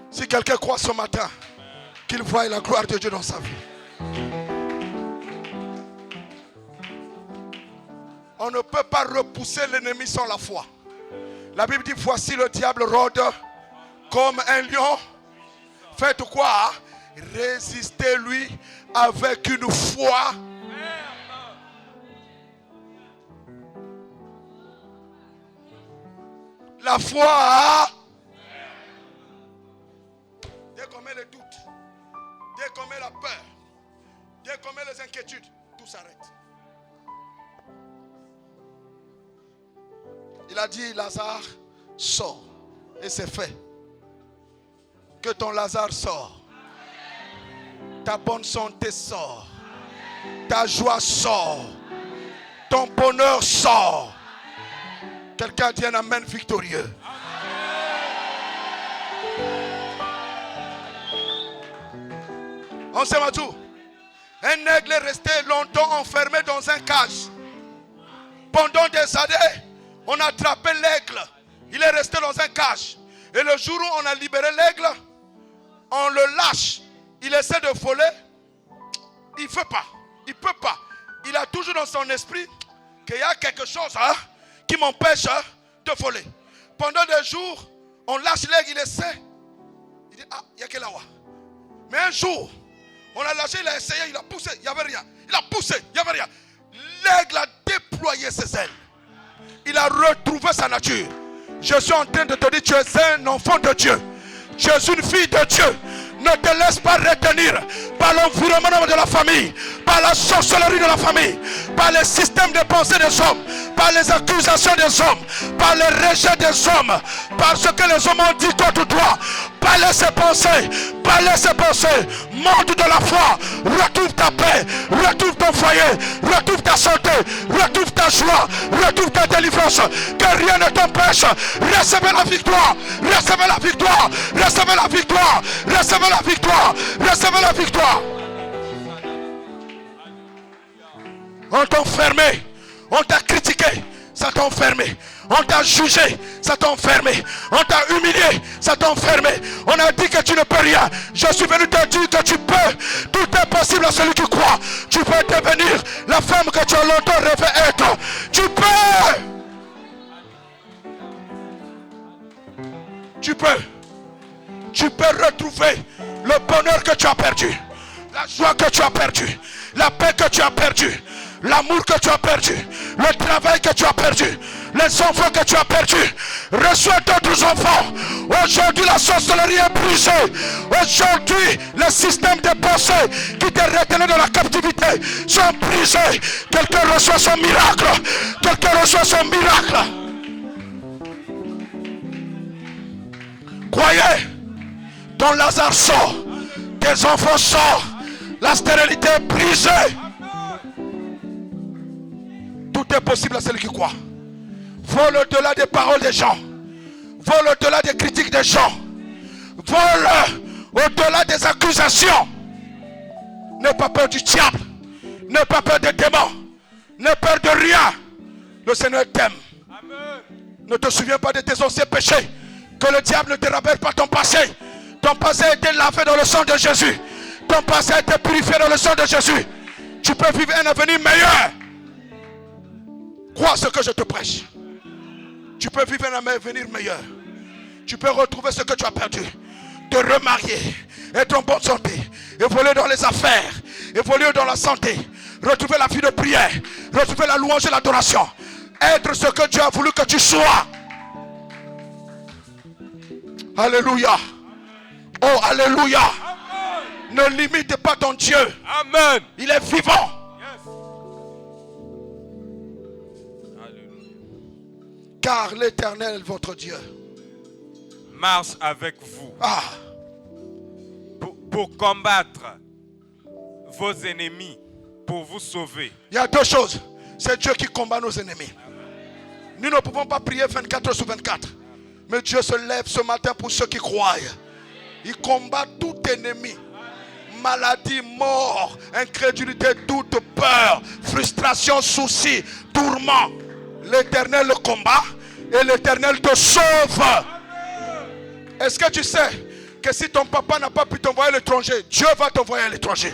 Si quelqu'un croit ce matin qu'il voit la gloire de Dieu dans sa vie, on ne peut pas repousser l'ennemi sans la foi. La Bible dit, voici le diable rôde comme un lion. Faites quoi? Résistez-lui avec une foi. La foi. Dès qu'on met les doutes, dès qu'on met la peur, dès qu'on met les inquiétudes, tout s'arrête. Il a dit, Lazare, sort. Et c'est fait. Que ton Lazare sort. Ta bonne santé sort. Ta joie sort. Ton bonheur sort. Quelqu'un dit un amen victorieux. On sait tout. Un aigle est resté longtemps enfermé dans un cage. Pendant des années, on a attrapé l'aigle. Il est resté dans un cage. Et le jour où on a libéré l'aigle, on le lâche. Il essaie de voler. Il ne fait pas. Il ne peut pas. Il a toujours dans son esprit qu'il y a quelque chose qui m'empêche de voler. Pendant des jours, on lâche l'aigle, il essaie. Il dit, il y a que là-haut. Mais un jour, on a lâché, il a essayé, il a poussé, il n'y avait rien. Il a poussé, il n'y avait rien. L'aigle a déployé ses ailes. Il a retrouvé sa nature. Je suis en train de te dire, tu es un enfant de Dieu. Tu es une fille de Dieu. Ne te laisse pas retenir par l'environnement de la famille, par la sorcellerie de la famille, par les systèmes de pensée des hommes, par les accusations des hommes, par les rejets des hommes, par ce que les hommes ont dit contre toi. Pas laisser penser, pas laisser penser. Monte de la foi, retrouve ta paix, retrouve ton foyer, retrouve ta santé, retrouve ta joie, retrouve ta délivrance. Que rien ne t'empêche. Recevez la victoire, recevez la victoire, recevez la victoire, recevez la victoire, recevez la victoire. On t'a enfermé, on t'a critiqué, ça t'a enfermé. On t'a jugé, ça t'a enfermé. On t'a humilié, ça t'a enfermé. On a dit que tu ne peux rien. Je suis venu te dire que tu peux. Tout est possible à celui qui croit. Tu peux devenir la femme que tu as longtemps rêvé être. Tu peux. Tu peux. Tu peux retrouver le bonheur que tu as perdu. La joie que tu as perdu. La paix que tu as perdu. L'amour que tu as perdu. Le travail que tu as perdu. Les enfants que tu as perdus. Reçois d'autres enfants. Aujourd'hui, la sorcellerie est brisée. Aujourd'hui, le système de pensée qui te retenait dans la captivité sont brisés. Quelqu'un reçoit son miracle. Quelqu'un reçoit son miracle. Croyez, ton Lazare sort. Tes enfants sortent. La stérilité est brisée. Tout est possible à celui qui croit. Vole au-delà des paroles des gens. Vole au-delà des critiques des gens. Vole au-delà des accusations. N'aie pas peur du diable. N'aie pas peur des démons. N'aie peur de rien. Le Seigneur t'aime. Ne te souviens pas de tes anciens péchés. Que le diable ne te rappelle pas ton passé. Ton passé a été lavé dans le sang de Jésus. Ton passé a été purifié dans le sang de Jésus. Tu peux vivre un avenir meilleur. Crois ce que je te prêche. Tu peux vivre un avenir meilleur. Tu peux retrouver ce que tu as perdu. Te remarier, être en bonne santé, évoluer dans les affaires, évoluer dans la santé, retrouver la vie de prière, retrouver la louange et l'adoration. Être ce que Dieu a voulu que tu sois. Alléluia. Oh, alléluia. Ne limite pas ton Dieu. Amen. Il est vivant. Car l'Éternel, votre Dieu, marche avec vous ah, pour combattre vos ennemis, pour vous sauver. il y a deux choses. C'est Dieu qui combat nos ennemis. Nous ne pouvons pas prier 24 heures sur 24. Mais Dieu se lève ce matin pour ceux qui croient. Il combat tout ennemi. maladie, mort, incrédulité, doute, peur, frustration, souci, tourment. L'Éternel le combat et l'Éternel te sauve. Est-ce que tu sais que si ton papa n'a pas pu t'envoyer à l'étranger, Dieu va t'envoyer à l'étranger?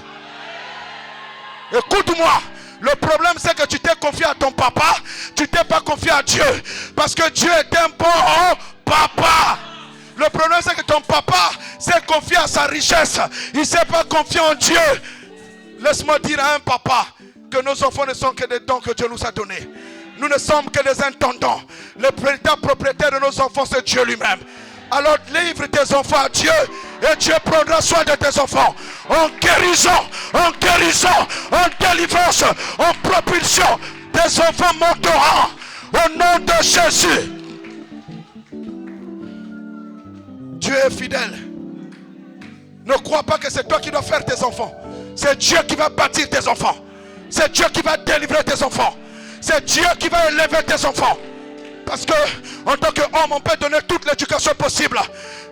Écoute-moi. Le problème c'est que tu t'es confié à ton papa, tu t'es pas confié à Dieu. Parce que Dieu est un bon papa. Le problème c'est que ton papa s'est confié à sa richesse. Il ne s'est pas confié en Dieu. Laisse-moi dire à un papa que nos enfants ne sont que des dons que Dieu nous a donnés. Nous ne sommes que des intendants. Le véritable propriétaire de nos enfants c'est Dieu lui-même. Alors livre tes enfants à Dieu et Dieu prendra soin de tes enfants. En guérison, en délivrance, en propulsion. Tes enfants monteront au nom de Jésus. Dieu est fidèle. Ne crois pas que c'est toi qui dois faire tes enfants. C'est Dieu qui va bâtir tes enfants. C'est Dieu qui va délivrer tes enfants. C'est Dieu qui va élever tes enfants. Parce que en tant qu'homme, on peut donner toute l'éducation possible.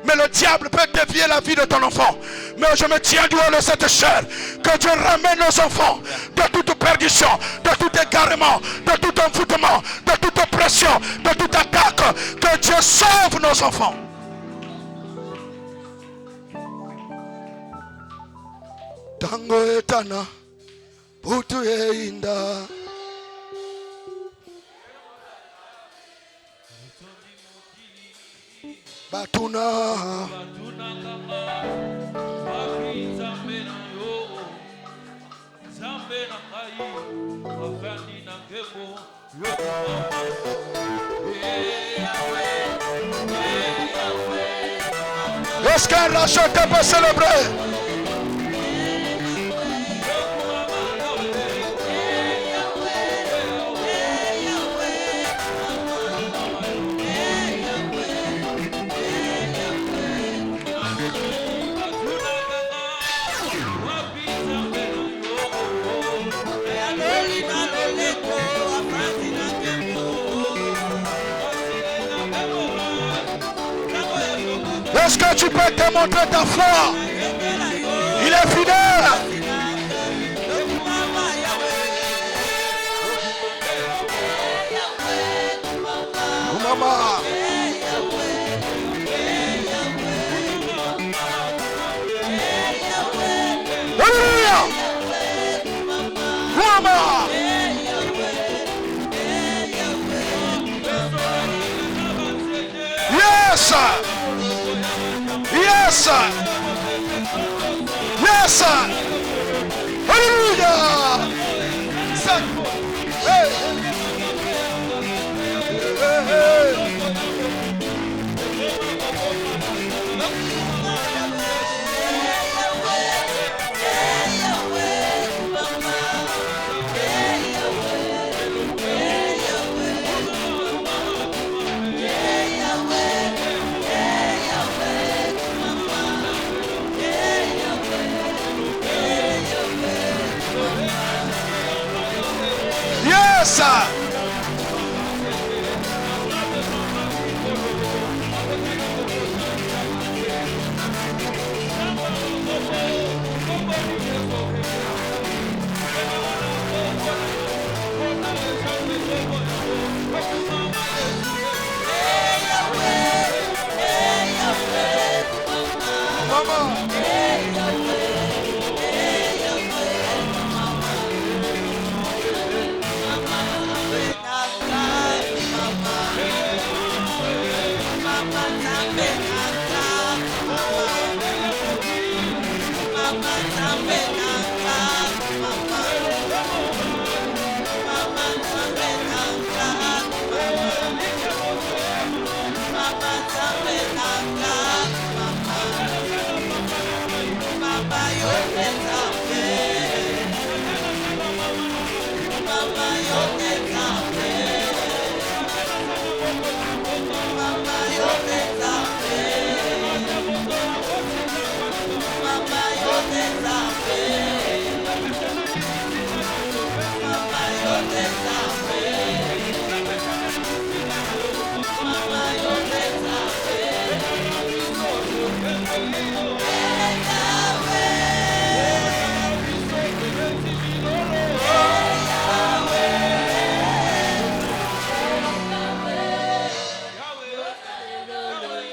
Mais le diable peut dévier la vie de ton enfant. Mais je me tiens du haut de cette chair. Que Dieu ramène nos enfants de toute perdition, de tout égarement, de tout envoûtement, de toute oppression, de toute attaque. Que Dieu sauve nos enfants. Tango etana, putu einda. Batuna est-ce qu'un racheté peut célébrer? Est-ce que tu peux démontrer ta foi? Il est fidèle. Oh maman. Alléluia. Maman. Yes. Yes! Yes! Hallelujah! Hey! Hey, hey. Yes!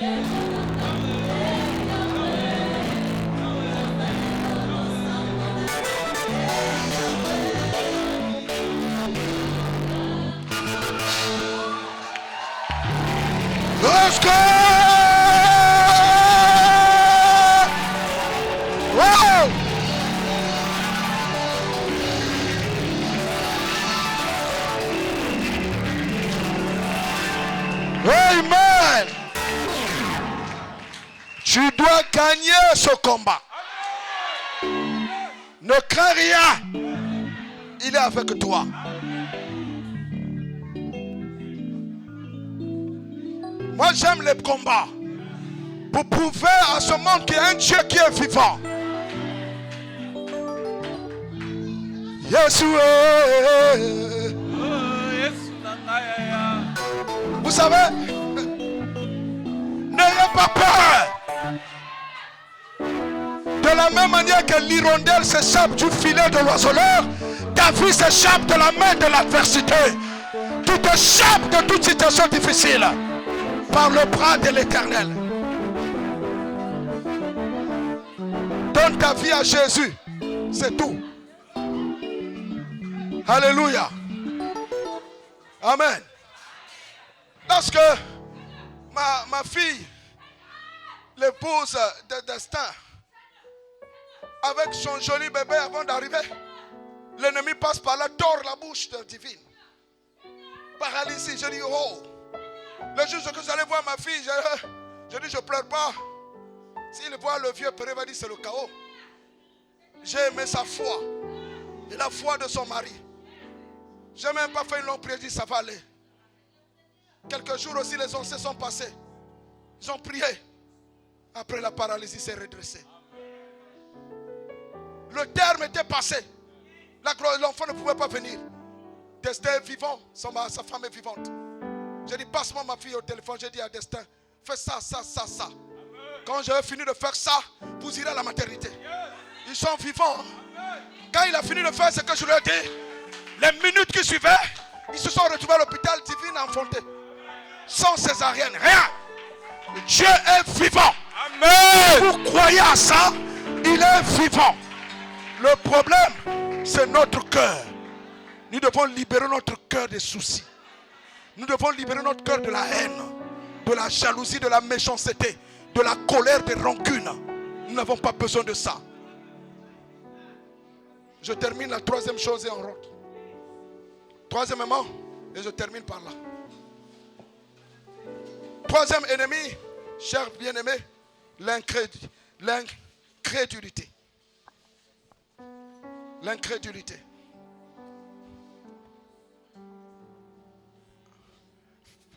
Let's go! Wow! Amen! Tu dois gagner ce combat. Ne crains rien. Il est avec toi. Moi, j'aime les combats pour prouver à ce monde qu'il y a un Dieu qui est vivant. Yeshua. Vous savez, n'ayez pas peur. De la même manière que l'hirondelle s'échappe du filet de l'oiseleur, ta vie s'échappe de la main de l'adversité. Tu t'échappes de toute situation difficile par le bras de l'Éternel. Donne ta vie à Jésus. C'est tout. Alléluia. Amen. Lorsque ma fille, l'épouse de Destin, avec son joli bébé avant d'arriver, l'ennemi passe par là, tord la bouche de divine. Paralysie. Je dis, oh. Le jour que vous allez voir ma fille, je dis, je pleure pas. S'il voit le vieux père, il va dire, c'est le chaos. J'ai aimé sa foi et la foi de son mari. Je n'ai même pas fait une longue prière, je dis, ça va aller. Quelques jours aussi, les anciens sont passés. Ils ont prié. Après, la paralysie s'est redressée. Le terme était passé. L'enfant ne pouvait pas venir. Destin est vivant. Sa femme est vivante. J'ai dit, passe-moi ma fille au téléphone. J'ai dit à Destin, fais ça, ça, ça, ça. Quand j'avais fini de faire ça, vous irez à la maternité. Ils sont vivants. Quand il a fini de faire ce que je lui ai dit, les minutes qui suivaient, ils se sont retrouvés à l'hôpital divin enfanté. Sans césarienne, rien. Dieu est vivant. Amen. Vous croyez à ça? Il est vivant. Le problème, c'est notre cœur. Nous devons libérer notre cœur des soucis. Nous devons libérer notre cœur de la haine, de la jalousie, de la méchanceté, de la colère, des rancunes. Nous n'avons pas besoin de ça. Je termine la troisième chose et en route. Troisièmement, et je termine par là. Troisième ennemi, cher bien-aimé, l'incrédulité. L'incrédulité.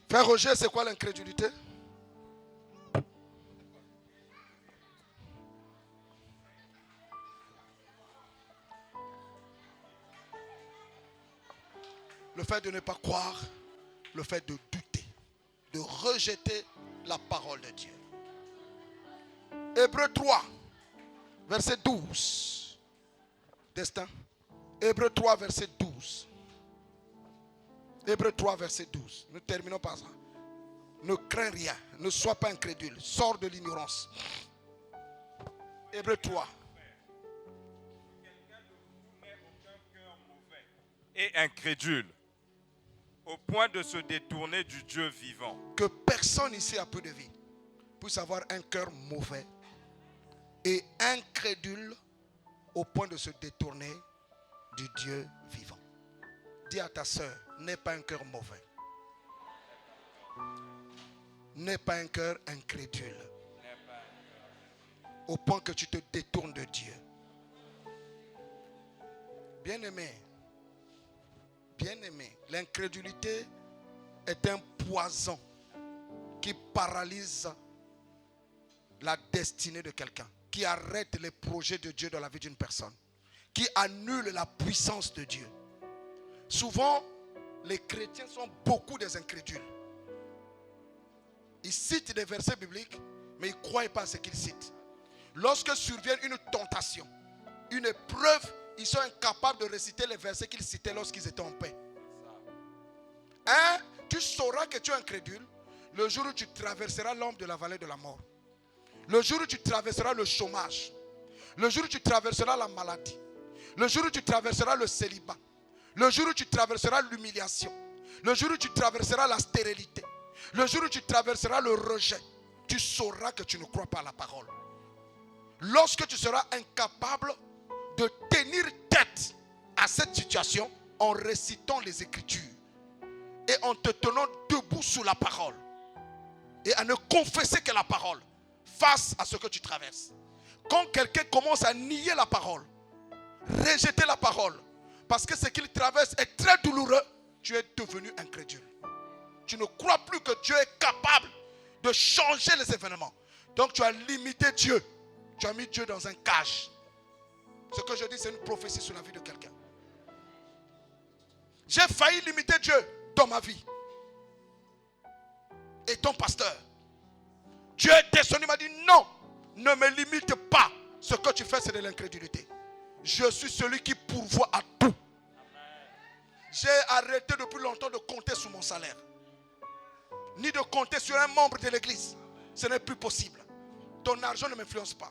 Frère Roger, c'est quoi l'incrédulité? Le fait de ne pas croire, le fait de douter, de rejeter la parole de Dieu. Hébreux 3, verset 12. Destin. Hébreux 3, verset 12. Hébreux 3, verset 12. Nous terminons par ça. Ne crains rien. Ne sois pas incrédule. Sors de l'ignorance. Hébreux 3. Et incrédule, au point de se détourner du Dieu vivant. Que personne ici a peu de vie puisse avoir un cœur mauvais et incrédule au point de se détourner du Dieu vivant. Dis à ta soeur, n'aie pas un cœur mauvais. N'aie pas un cœur incrédule. Au point que tu te détournes de Dieu. Bien-aimé, l'incrédulité est un poison qui paralyse la destinée de quelqu'un, qui arrête les projets de Dieu dans la vie d'une personne, qui annule la puissance de Dieu. Souvent, les chrétiens sont beaucoup des incrédules. Ils citent des versets bibliques, mais ils ne croient pas à ce qu'ils citent. Lorsque survient une tentation, une épreuve, ils sont incapables de réciter les versets qu'ils citaient lorsqu'ils étaient en paix. Tu sauras que tu es incrédule Le jour où tu traverseras l'ombre de la vallée de la mort. Le jour où tu traverseras le chômage. Le jour où tu traverseras la maladie. Le jour où tu traverseras le célibat. Le jour où tu traverseras l'humiliation. Le jour où tu traverseras la stérilité. Le jour où tu traverseras le rejet. Tu sauras que tu ne crois pas à la parole. Lorsque tu seras incapable de tenir tête à cette situation en récitant les Écritures et en te tenant debout sous la parole et à ne confesser que la parole face à ce que tu traverses. Quand quelqu'un commence à nier la parole, rejeter la parole, parce que ce qu'il traverse est très douloureux, tu es devenu incrédule. Tu ne crois plus que Dieu est capable de changer les événements. Donc tu as limité Dieu. Tu as mis Dieu dans un cage. Ce que je dis, c'est une prophétie sur la vie de quelqu'un. J'ai failli limiter Dieu dans ma vie. Et ton pasteur, Dieu est descendu, il m'a dit non, ne me limite pas. Ce que tu fais, c'est de l'incrédulité. Je suis celui qui pourvoit à tout. J'ai arrêté depuis longtemps de compter sur mon salaire. Ni de compter sur un membre de l'église. Ce n'est plus possible. Ton argent ne m'influence pas.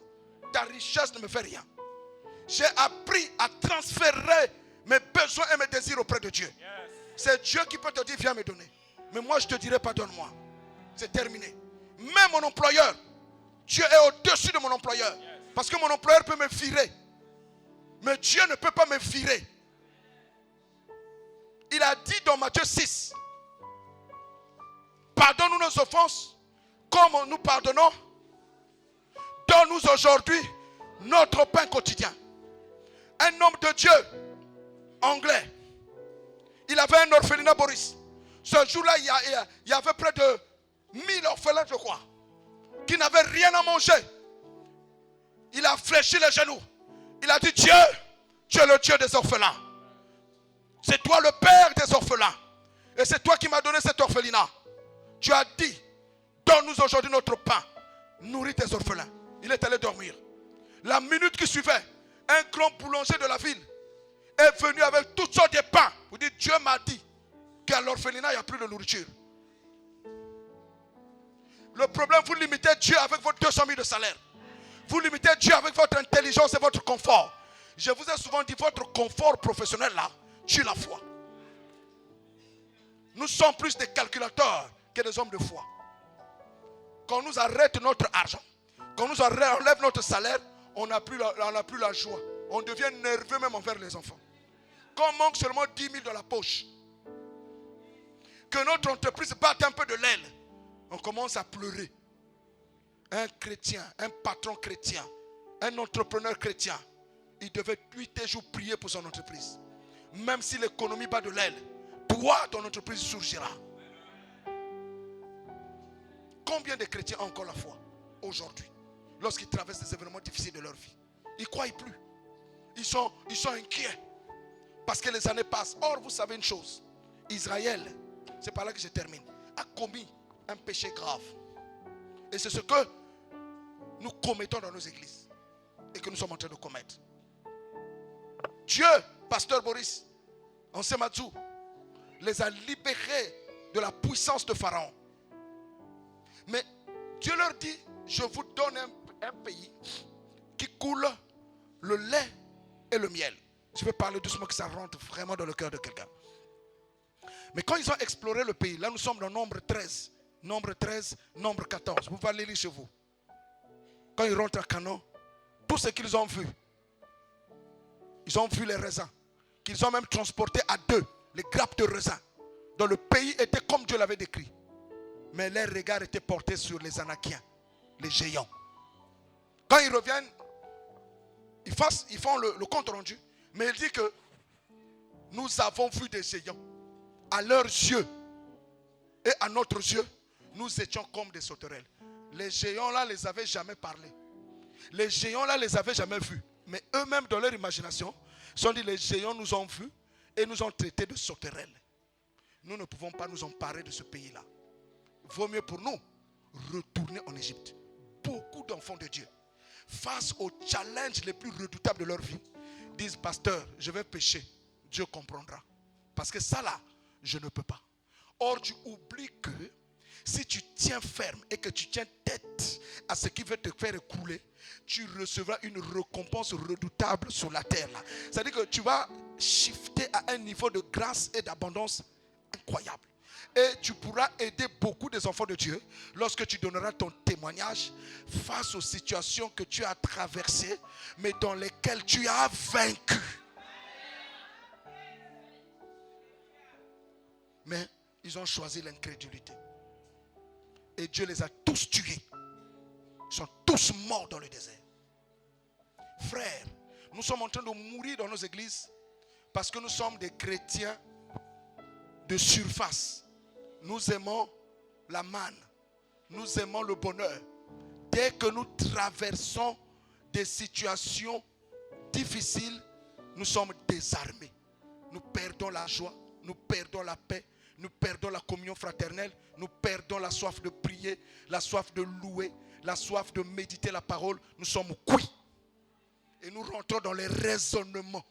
Ta richesse ne me fait rien. J'ai appris à transférer mes besoins et mes désirs auprès de Dieu. C'est Dieu qui peut te dire viens me donner. Mais moi je te dirai pas donne-moi. C'est terminé. Même mon employeur, Dieu est au-dessus de mon employeur. Parce que mon employeur peut me virer. Mais Dieu ne peut pas me virer. Il a dit dans Matthieu 6, pardonne-nous nos offenses comme nous pardonnons. Donne-nous aujourd'hui notre pain quotidien. Un homme de Dieu, anglais, il avait un orphelinat, Boris. Ce jour-là, il y avait près de 1000 orphelins, je crois, qui n'avaient rien à manger. Il a fléchi les genoux. Il a dit, Dieu, tu es le Dieu des orphelins. C'est toi le père des orphelins. Et c'est toi qui m'as donné cet orphelinat. Tu as dit, donne-nous aujourd'hui notre pain. Nourris tes orphelins. Il est allé dormir. La minute qui suivait, un grand boulanger de la ville est venu avec toutes sortes de pains. Vous dites, Dieu m'a dit qu'à l'orphelinat, il n'y a plus de nourriture. Le problème, vous limitez Dieu avec votre 200 000 de salaire. Vous limitez Dieu avec votre intelligence et votre confort. Je vous ai souvent dit, votre confort professionnel là, tue la foi. Nous sommes plus des calculateurs que des hommes de foi. Quand on nous arrête notre argent, quand on nous enlève notre salaire, on n'a plus la joie. On devient nerveux même envers les enfants. Quand on manque seulement 10 000 dans la poche, que notre entreprise batte un peu de l'aile, on commence à pleurer. Un chrétien, un patron chrétien, un entrepreneur chrétien, il devait 8 jours prier pour son entreprise. Même si l'économie bat de l'aile, toi, ton entreprise surgira. Combien de chrétiens ont encore la foi aujourd'hui, lorsqu'ils traversent des événements difficiles de leur vie? Ils ne croient plus. Ils sont inquiets parce que les années passent. Or, vous savez une chose, Israël, c'est par là que je termine, a commis un péché grave. Et c'est ce que nous commettons dans nos églises et que nous sommes en train de commettre. Dieu, pasteur Boris, en Semadou, les a libérés de la puissance de Pharaon. Mais Dieu leur dit, je vous donne un pays qui coule le lait et le miel. Je vais parler doucement que ça rentre vraiment dans le cœur de quelqu'un. Mais quand ils ont exploré le pays, là nous sommes dans Nombre 13. Nombre 13, Nombre 14. Vous allez lire chez vous. Quand ils rentrent à Canaan, tout ce qu'ils ont vu, ils ont vu les raisins, qu'ils ont même transportés à deux, les grappes de raisins, dont le pays était comme Dieu l'avait décrit. Mais leurs regards étaient portés sur les Anakiens, les géants. Quand ils reviennent, ils font le compte rendu, mais il dit que nous avons vu des géants. À leurs yeux et à notre yeux, nous étions comme des sauterelles. Les géants là, les avaient jamais parlé. Les géants là, les avaient jamais vus. Mais eux-mêmes, dans leur imagination, se sont dit, les géants nous ont vus et nous ont traités de sauterelles. Nous ne pouvons pas nous emparer de ce pays-là. Vaut mieux pour nous retourner en Égypte. Beaucoup d'enfants de Dieu, face aux challenges les plus redoutables de leur vie, disent, pasteur, je vais pécher. Dieu comprendra. Parce que ça là, je ne peux pas. Or, tu oublies que Si tu tiens ferme et que tu tiens tête à ce qui veut te faire écrouler, tu recevras une récompense redoutable sur la terre. C'est-à-dire que tu vas shifter à un niveau de grâce et d'abondance incroyable. Et tu pourras aider beaucoup des enfants de Dieu lorsque tu donneras ton témoignage face aux situations que tu as traversées, mais dans lesquelles tu as vaincu. Mais ils ont choisi l'incrédulité. Et Dieu les a tous tués. Ils sont tous morts dans le désert. Frères, nous sommes en train de mourir dans nos églises parce que nous sommes des chrétiens de surface. Nous aimons la manne. Nous aimons le bonheur. Dès que nous traversons des situations difficiles, nous sommes désarmés. Nous perdons la joie, nous perdons la paix, nous perdons la communion fraternelle, nous perdons la soif de prier, la soif de louer, la soif de méditer la parole. Nous sommes cuits. Et nous rentrons dans les raisonnements.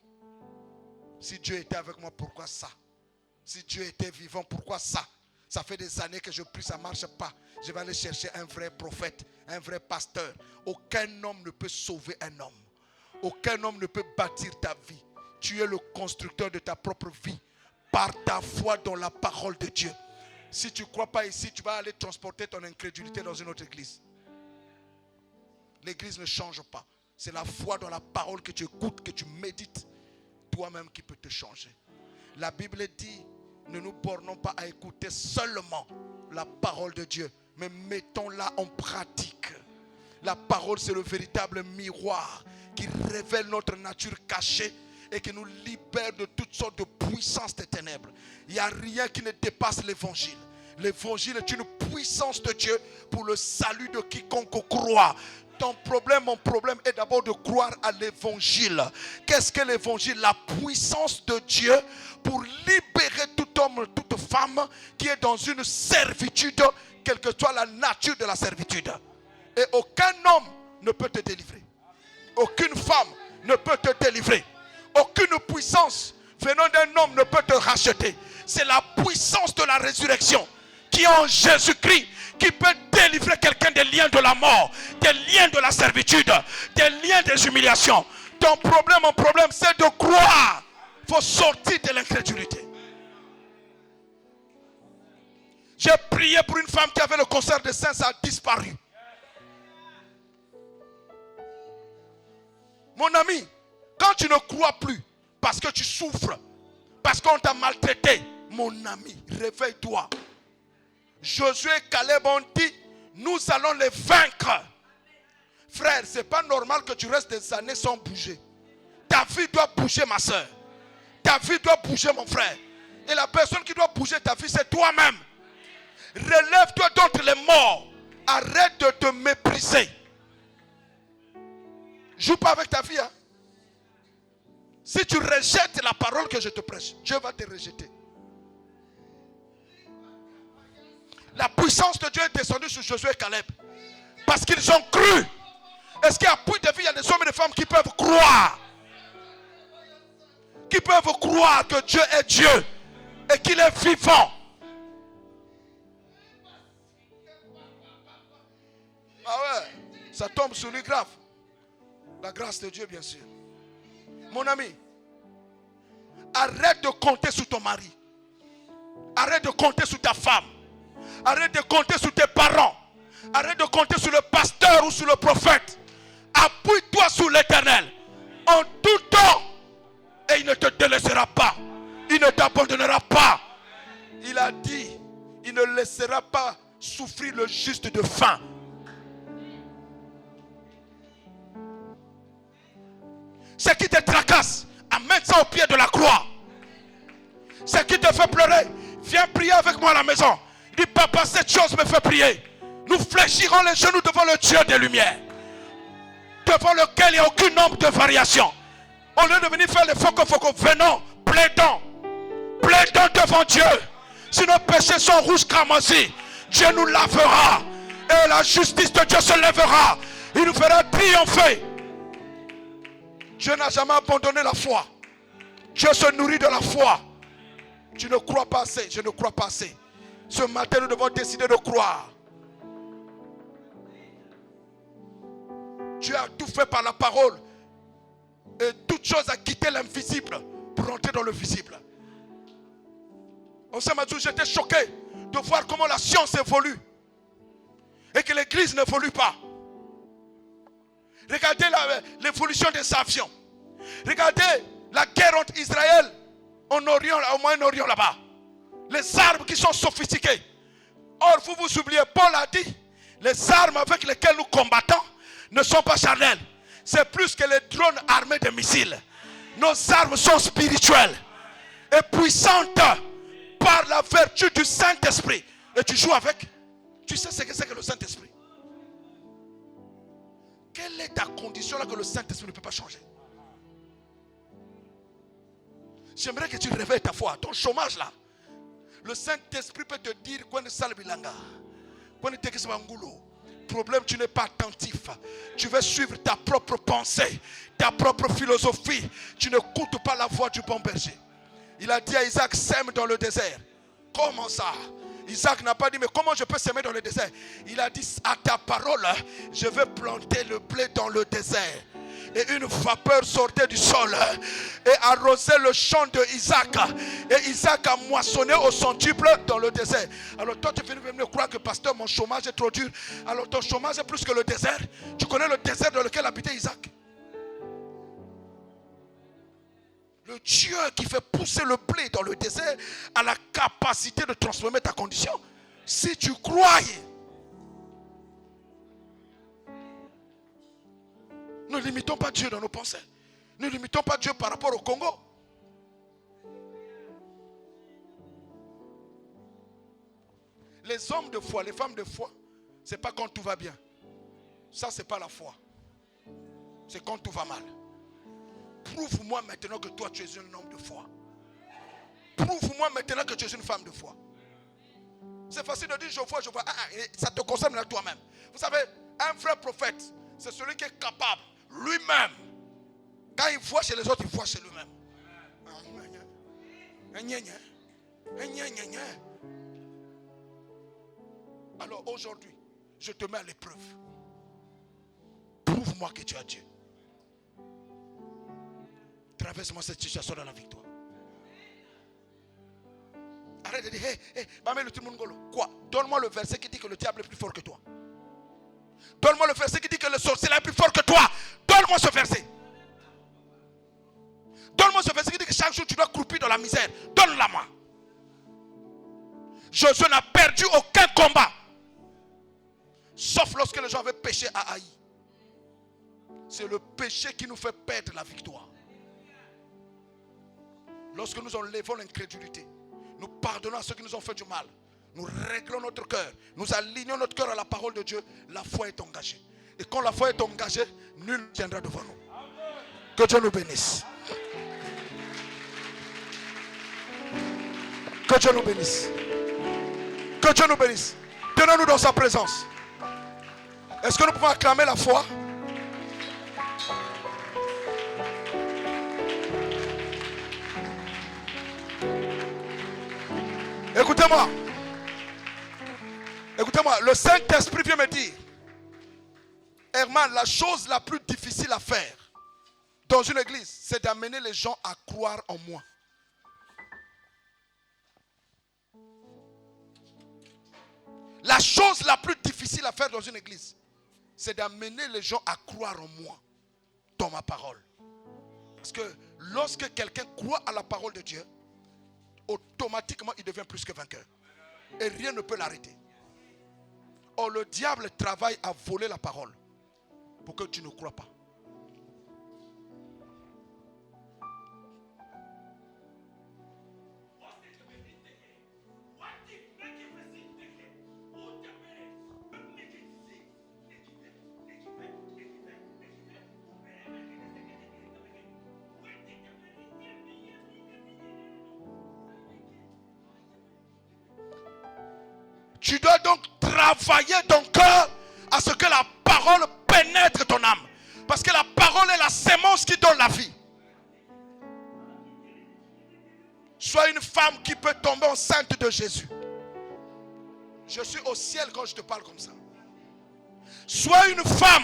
Si Dieu était avec moi, pourquoi ça? Si Dieu était vivant, pourquoi ça? Ça fait des années que je prie, ça ne marche pas. Je vais aller chercher un vrai prophète, un vrai pasteur. Aucun homme ne peut sauver un homme. Aucun homme ne peut bâtir ta vie. Tu es le constructeur de ta propre vie par ta foi dans la parole de Dieu. Si tu ne crois pas ici, tu vas aller transporter ton incrédulité dans une autre église. L'église ne change pas. C'est la foi dans la parole que tu écoutes, que tu médites, toi-même qui peut te changer. La Bible dit, ne nous bornons pas à écouter seulement la parole de Dieu, mais mettons-la en pratique. La parole, c'est le véritable miroir qui révèle notre nature cachée et qui nous libère de toutes sortes de puissances des ténèbres. Il n'y a rien qui ne dépasse l'évangile. L'évangile est une puissance de Dieu pour le salut de quiconque croit. Ton problème, mon problème est d'abord de croire à l'évangile. Qu'est-ce que l'évangile? La puissance de Dieu pour libérer tout homme, toute femme qui est dans une servitude, quelle que soit la nature de la servitude. Et aucun homme ne peut te délivrer. Aucune femme ne peut te délivrer. Aucune puissance venant d'un homme ne peut te racheter. C'est la puissance de la résurrection qui est en Jésus-Christ, qui peut délivrer quelqu'un des liens de la mort, des liens de la servitude, des liens des humiliations. Ton problème, mon problème, c'est de croire. Il faut sortir de l'incrédulité. J'ai prié pour une femme qui avait le cancer de sein, ça a disparu. Mon ami, quand tu ne crois plus, parce que tu souffres, parce qu'on t'a maltraité, mon ami, réveille-toi. Josué et Caleb ont dit, nous allons les vaincre. Frère, ce n'est pas normal que tu restes des années sans bouger. Ta vie doit bouger, ma soeur. Ta vie doit bouger, mon frère. Et la personne qui doit bouger ta vie, c'est toi-même. Relève-toi d'entre les morts. Arrête de te mépriser. Joue pas avec ta vie. Hein? Si tu rejettes la parole que je te prêche, Dieu va te rejeter. La puissance de Dieu est descendue sur Josué et Caleb. Parce qu'ils ont cru. Est-ce qu'à point de vie, il y a des hommes et des femmes qui peuvent croire? Qui peuvent croire que Dieu est Dieu et qu'il est vivant. Ah ouais, ça tombe sur lui grave. La grâce de Dieu, bien sûr. Mon ami, arrête de compter sur ton mari. Arrête de compter sur ta femme. Arrête de compter sur tes parents. Arrête de compter sur le pasteur ou sur le prophète. Appuie-toi sur l'Éternel. En tout temps. Et il ne te délaissera pas. Il ne t'abandonnera pas. Il a dit, il ne laissera pas souffrir le juste de faim. Ce qui te tracasse, amène ça au pied de la croix. Ce qui te fait pleurer, viens prier avec moi à la maison. Dis, papa, cette chose me fait prier. Nous fléchirons les genoux devant le Dieu des Lumières, devant lequel il n'y a aucune nombre de variation. Au lieu de venir faire les foco, venons, plaidons devant Dieu. Si nos péchés sont rouges cramoisis, Dieu nous lavera. Et la justice de Dieu se lèvera. Il nous fera triompher. Dieu n'a jamais abandonné la foi. Dieu se nourrit de la foi. Tu ne crois pas assez, je ne crois pas assez. Ce matin, nous devons décider de croire. Dieu a tout fait par la parole. Et toute chose a quitté l'invisible pour entrer dans le visible. J'étais choqué de voir comment la science évolue et que l'église n'évolue pas. Regardez l'évolution des avions. Regardez la guerre entre Israël en Orient, au Moyen-Orient là-bas. Les armes qui sont sophistiquées. Or, vous vous oubliez, Paul a dit, les armes avec lesquelles nous combattons ne sont pas charnelles. C'est plus que les drones armés de missiles. Nos armes sont spirituelles et puissantes par la vertu du Saint-Esprit. Et tu joues avec. Tu sais ce que c'est que le Saint-Esprit. Quelle est ta condition là que le Saint-Esprit ne peut pas changer? J'aimerais que tu réveilles ta foi. Ton chômage là. Le Saint-Esprit peut te dire quoi ne salbilanga. Quoi ne te mangulo. Problème, tu n'es pas attentif. Tu veux suivre ta propre pensée, ta propre philosophie. Tu n'écoutes pas la voix du bon berger. Il a dit à Isaac, sème dans le désert. Comment ça? Isaac n'a pas dit, mais comment je peux s'aimer dans le désert? Il a dit, à ta parole, je vais planter le blé dans le désert. Et une vapeur sortait du sol et arrosait le champ de Isaac. Et Isaac a moissonné au centuple dans le désert. Alors toi, tu viens me croire que pasteur, mon chômage est trop dur. Alors ton chômage est plus que le désert. Tu connais le désert dans lequel habitait Isaac? Le Dieu qui fait pousser le blé dans le désert a la capacité de transformer ta condition. Si tu croyais. Ne limitons pas Dieu dans nos pensées. Ne limitons pas Dieu par rapport au Congo. Les hommes de foi, les femmes de foi, c'est pas quand tout va bien. Ça, c'est pas la foi. C'est quand tout va mal. Prouve-moi maintenant que toi, tu es un homme de foi. Prouve-moi maintenant que tu es une femme de foi. C'est facile de dire je vois. Ça te concerne à toi-même. Vous savez, un vrai prophète, c'est celui qui est capable, lui-même. Quand il voit chez les autres, il voit chez lui-même. Alors aujourd'hui, je te mets à l'épreuve. Prouve-moi que tu as Dieu. Traverse-moi cette situation dans la victoire. Arrête de dire, quoi? Donne-moi le verset qui dit que le diable est plus fort que toi. Donne-moi le verset qui dit que le sorcier est plus fort que toi. Donne-moi ce verset. Donne-moi ce verset qui dit que chaque jour tu dois croupir dans la misère. Donne-la moi. Josué n'a perdu aucun combat. Sauf lorsque les gens avaient péché à Haï. C'est le péché qui nous fait perdre la victoire. Lorsque nous enlevons l'incrédulité, nous pardonnons à ceux qui nous ont fait du mal, nous réglons notre cœur, nous alignons notre cœur à la parole de Dieu, la foi est engagée. Et quand la foi est engagée, nul ne viendra devant nous. Que Dieu nous bénisse. Que Dieu nous bénisse. Que Dieu nous bénisse. Tenons-nous dans sa présence. Est-ce que nous pouvons acclamer la foi? Écoutez-moi. Écoutez-moi. Le Saint-Esprit vient me dire, Herman, la chose la plus difficile à faire dans une église, c'est d'amener les gens à croire en moi. La chose la plus difficile à faire dans une église, c'est d'amener les gens à croire en moi, dans ma parole. Parce que lorsque quelqu'un croit à la parole de Dieu, automatiquement il devient plus que vainqueur. Et rien ne peut l'arrêter. Or le diable travaille à voler la parole pour que tu ne crois pas. Tu dois donc travailler ton cœur à ce que la parole pénètre ton âme. Parce que la parole est la sémence qui donne la vie. Sois une femme qui peut tomber enceinte de Jésus. Je suis au ciel quand je te parle comme ça. Sois une femme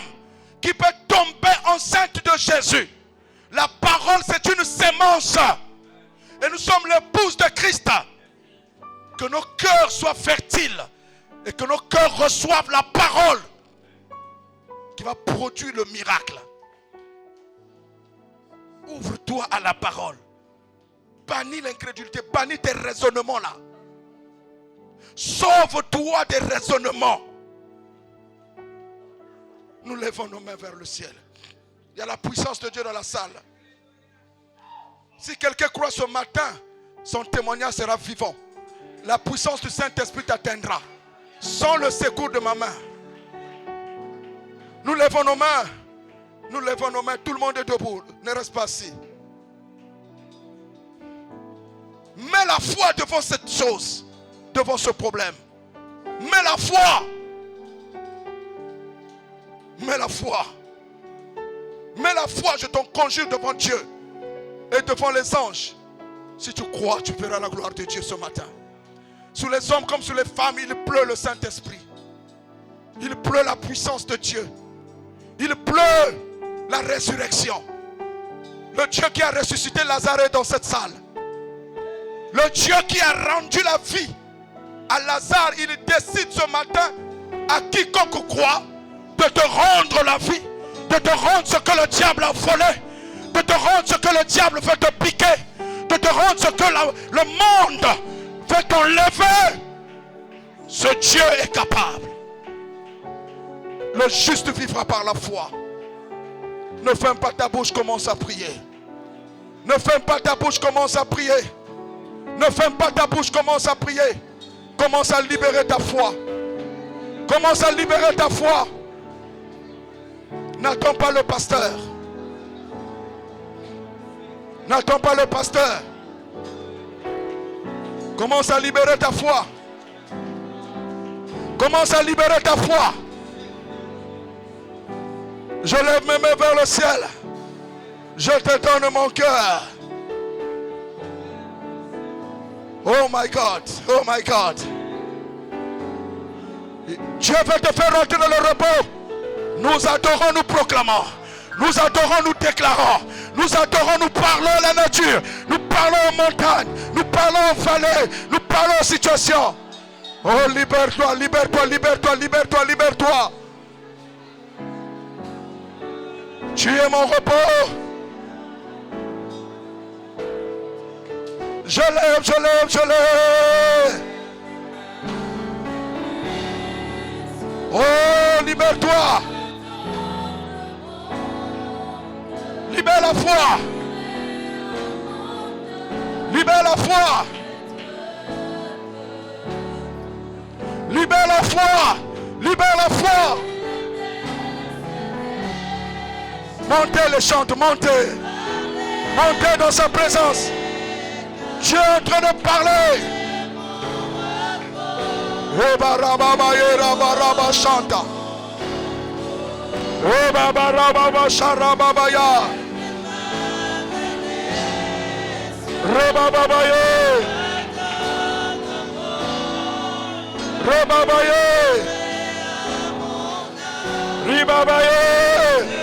qui peut tomber enceinte de Jésus. La parole, c'est une sémence. Et nous sommes l'épouse de Christ. Que nos cœurs soient fertiles et que nos cœurs reçoivent la parole qui va produire le miracle. Ouvre-toi à la parole. Bannis l'incrédulité, bannis tes raisonnements là. Sauve-toi des raisonnements. Nous levons nos mains vers le ciel. Il y a la puissance de Dieu dans la salle. Si quelqu'un croit ce matin, son témoignage sera vivant. La puissance du Saint-Esprit t'atteindra. Sans le secours de ma main. Nous levons nos mains. Nous levons nos mains. Tout le monde est debout. Ne reste pas assis. Mets la foi devant cette chose. Devant ce problème. Mets la foi. Mets la foi. Mets la foi, je t'en conjure devant Dieu et devant les anges. Si tu crois, tu verras la gloire de Dieu ce matin. Sur les hommes comme sur les femmes, il pleut le Saint-Esprit. Il pleut la puissance de Dieu. Il pleut la résurrection. Le Dieu qui a ressuscité Lazare dans cette salle. Le Dieu qui a rendu la vie à Lazare, il décide ce matin à quiconque croit de te rendre la vie, de te rendre ce que le diable a volé, de te rendre ce que le diable veut te piquer, de te rendre ce que le monde veut t'enlever. Ce Dieu est capable. Le juste vivra par la foi. Ne ferme pas ta bouche, commence à prier. Ne ferme pas ta bouche, commence à prier. Ne ferme pas ta bouche, commence à prier. Commence à libérer ta foi. Commence à libérer ta foi. N'attends pas le pasteur. N'attends pas le pasteur. Commence à libérer ta foi. Commence à libérer ta foi. Je lève mes mains vers le ciel. Je te donne mon cœur. Oh my God, oh my God. Dieu veut te faire rentrer dans le repos. Nous adorons, nous proclamons. Nous adorons, nous déclarons. Nous adorons, nous parlons à la nature. Nous parlons aux montagnes. Nous parlons aux vallées. Nous parlons aux situations. Oh, libère-toi, libère-toi, libère-toi, libère-toi, libère-toi. Tu es mon repos. Je lève, je lève, je lève. Oh, libère-toi. Libère la foi. Libère la foi. Libère la foi. Libère la foi. Montez les chantes, montez. Montez dans sa présence. Dieu est en train de parler. Eba rababa yera baraba chanta. Eba baraba sharababa ya. Rebaba ye. Rebaba ye. Ribaba ye.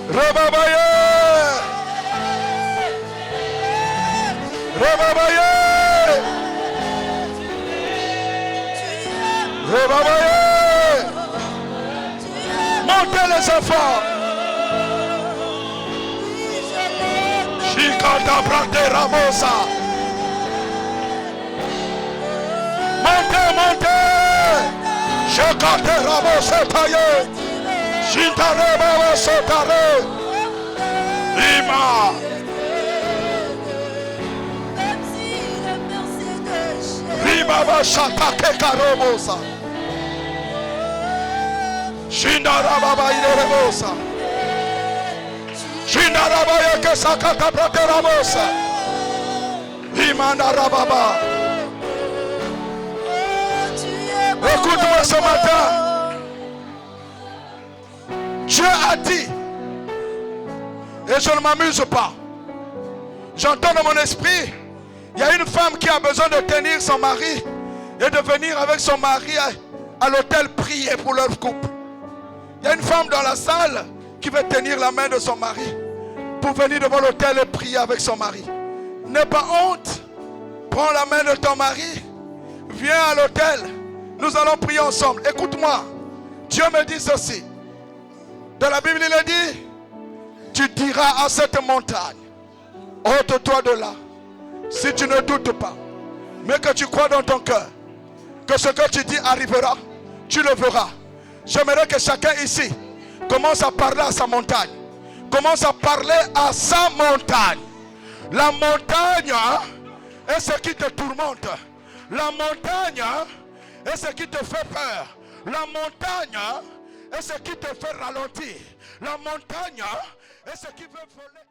Rebabaye, Rebabaye, Rebabaye. Montez les enfants. Chikata brate ramosa. Montez, montez. Chikata ramosa taille. Shintare baba sotare. Ima. Ribaba shatake karomosa. Shindara baba iremosa. Shindara baba yeke sakata prateramosa. Imana rababa. Écoute-moi ce matin. Dieu a dit, et je ne m'amuse pas, j'entends dans mon esprit, Il y a une femme qui a besoin de tenir son mari et de venir avec son mari à l'hôtel prier pour leur couple. Il y a une femme dans la salle qui veut tenir la main de son mari pour venir devant l'hôtel et prier avec son mari. N'aie pas honte. Prends la main de ton mari. Viens à l'hôtel. Nous allons prier ensemble. Écoute-moi. Dieu me dit ceci. Dans la Bible, il est dit, tu diras à cette montagne, ôte-toi de là. Si tu ne doutes pas, mais que tu crois dans ton cœur, que ce que tu dis arrivera, tu le verras. J'aimerais que chacun ici commence à parler à sa montagne. Commence à parler à sa montagne. La montagne est ce qui te tourmente. La montagne est ce qui te fait peur. La montagne est ce qui te fait ralentir. La montagne est ce qui veut voler.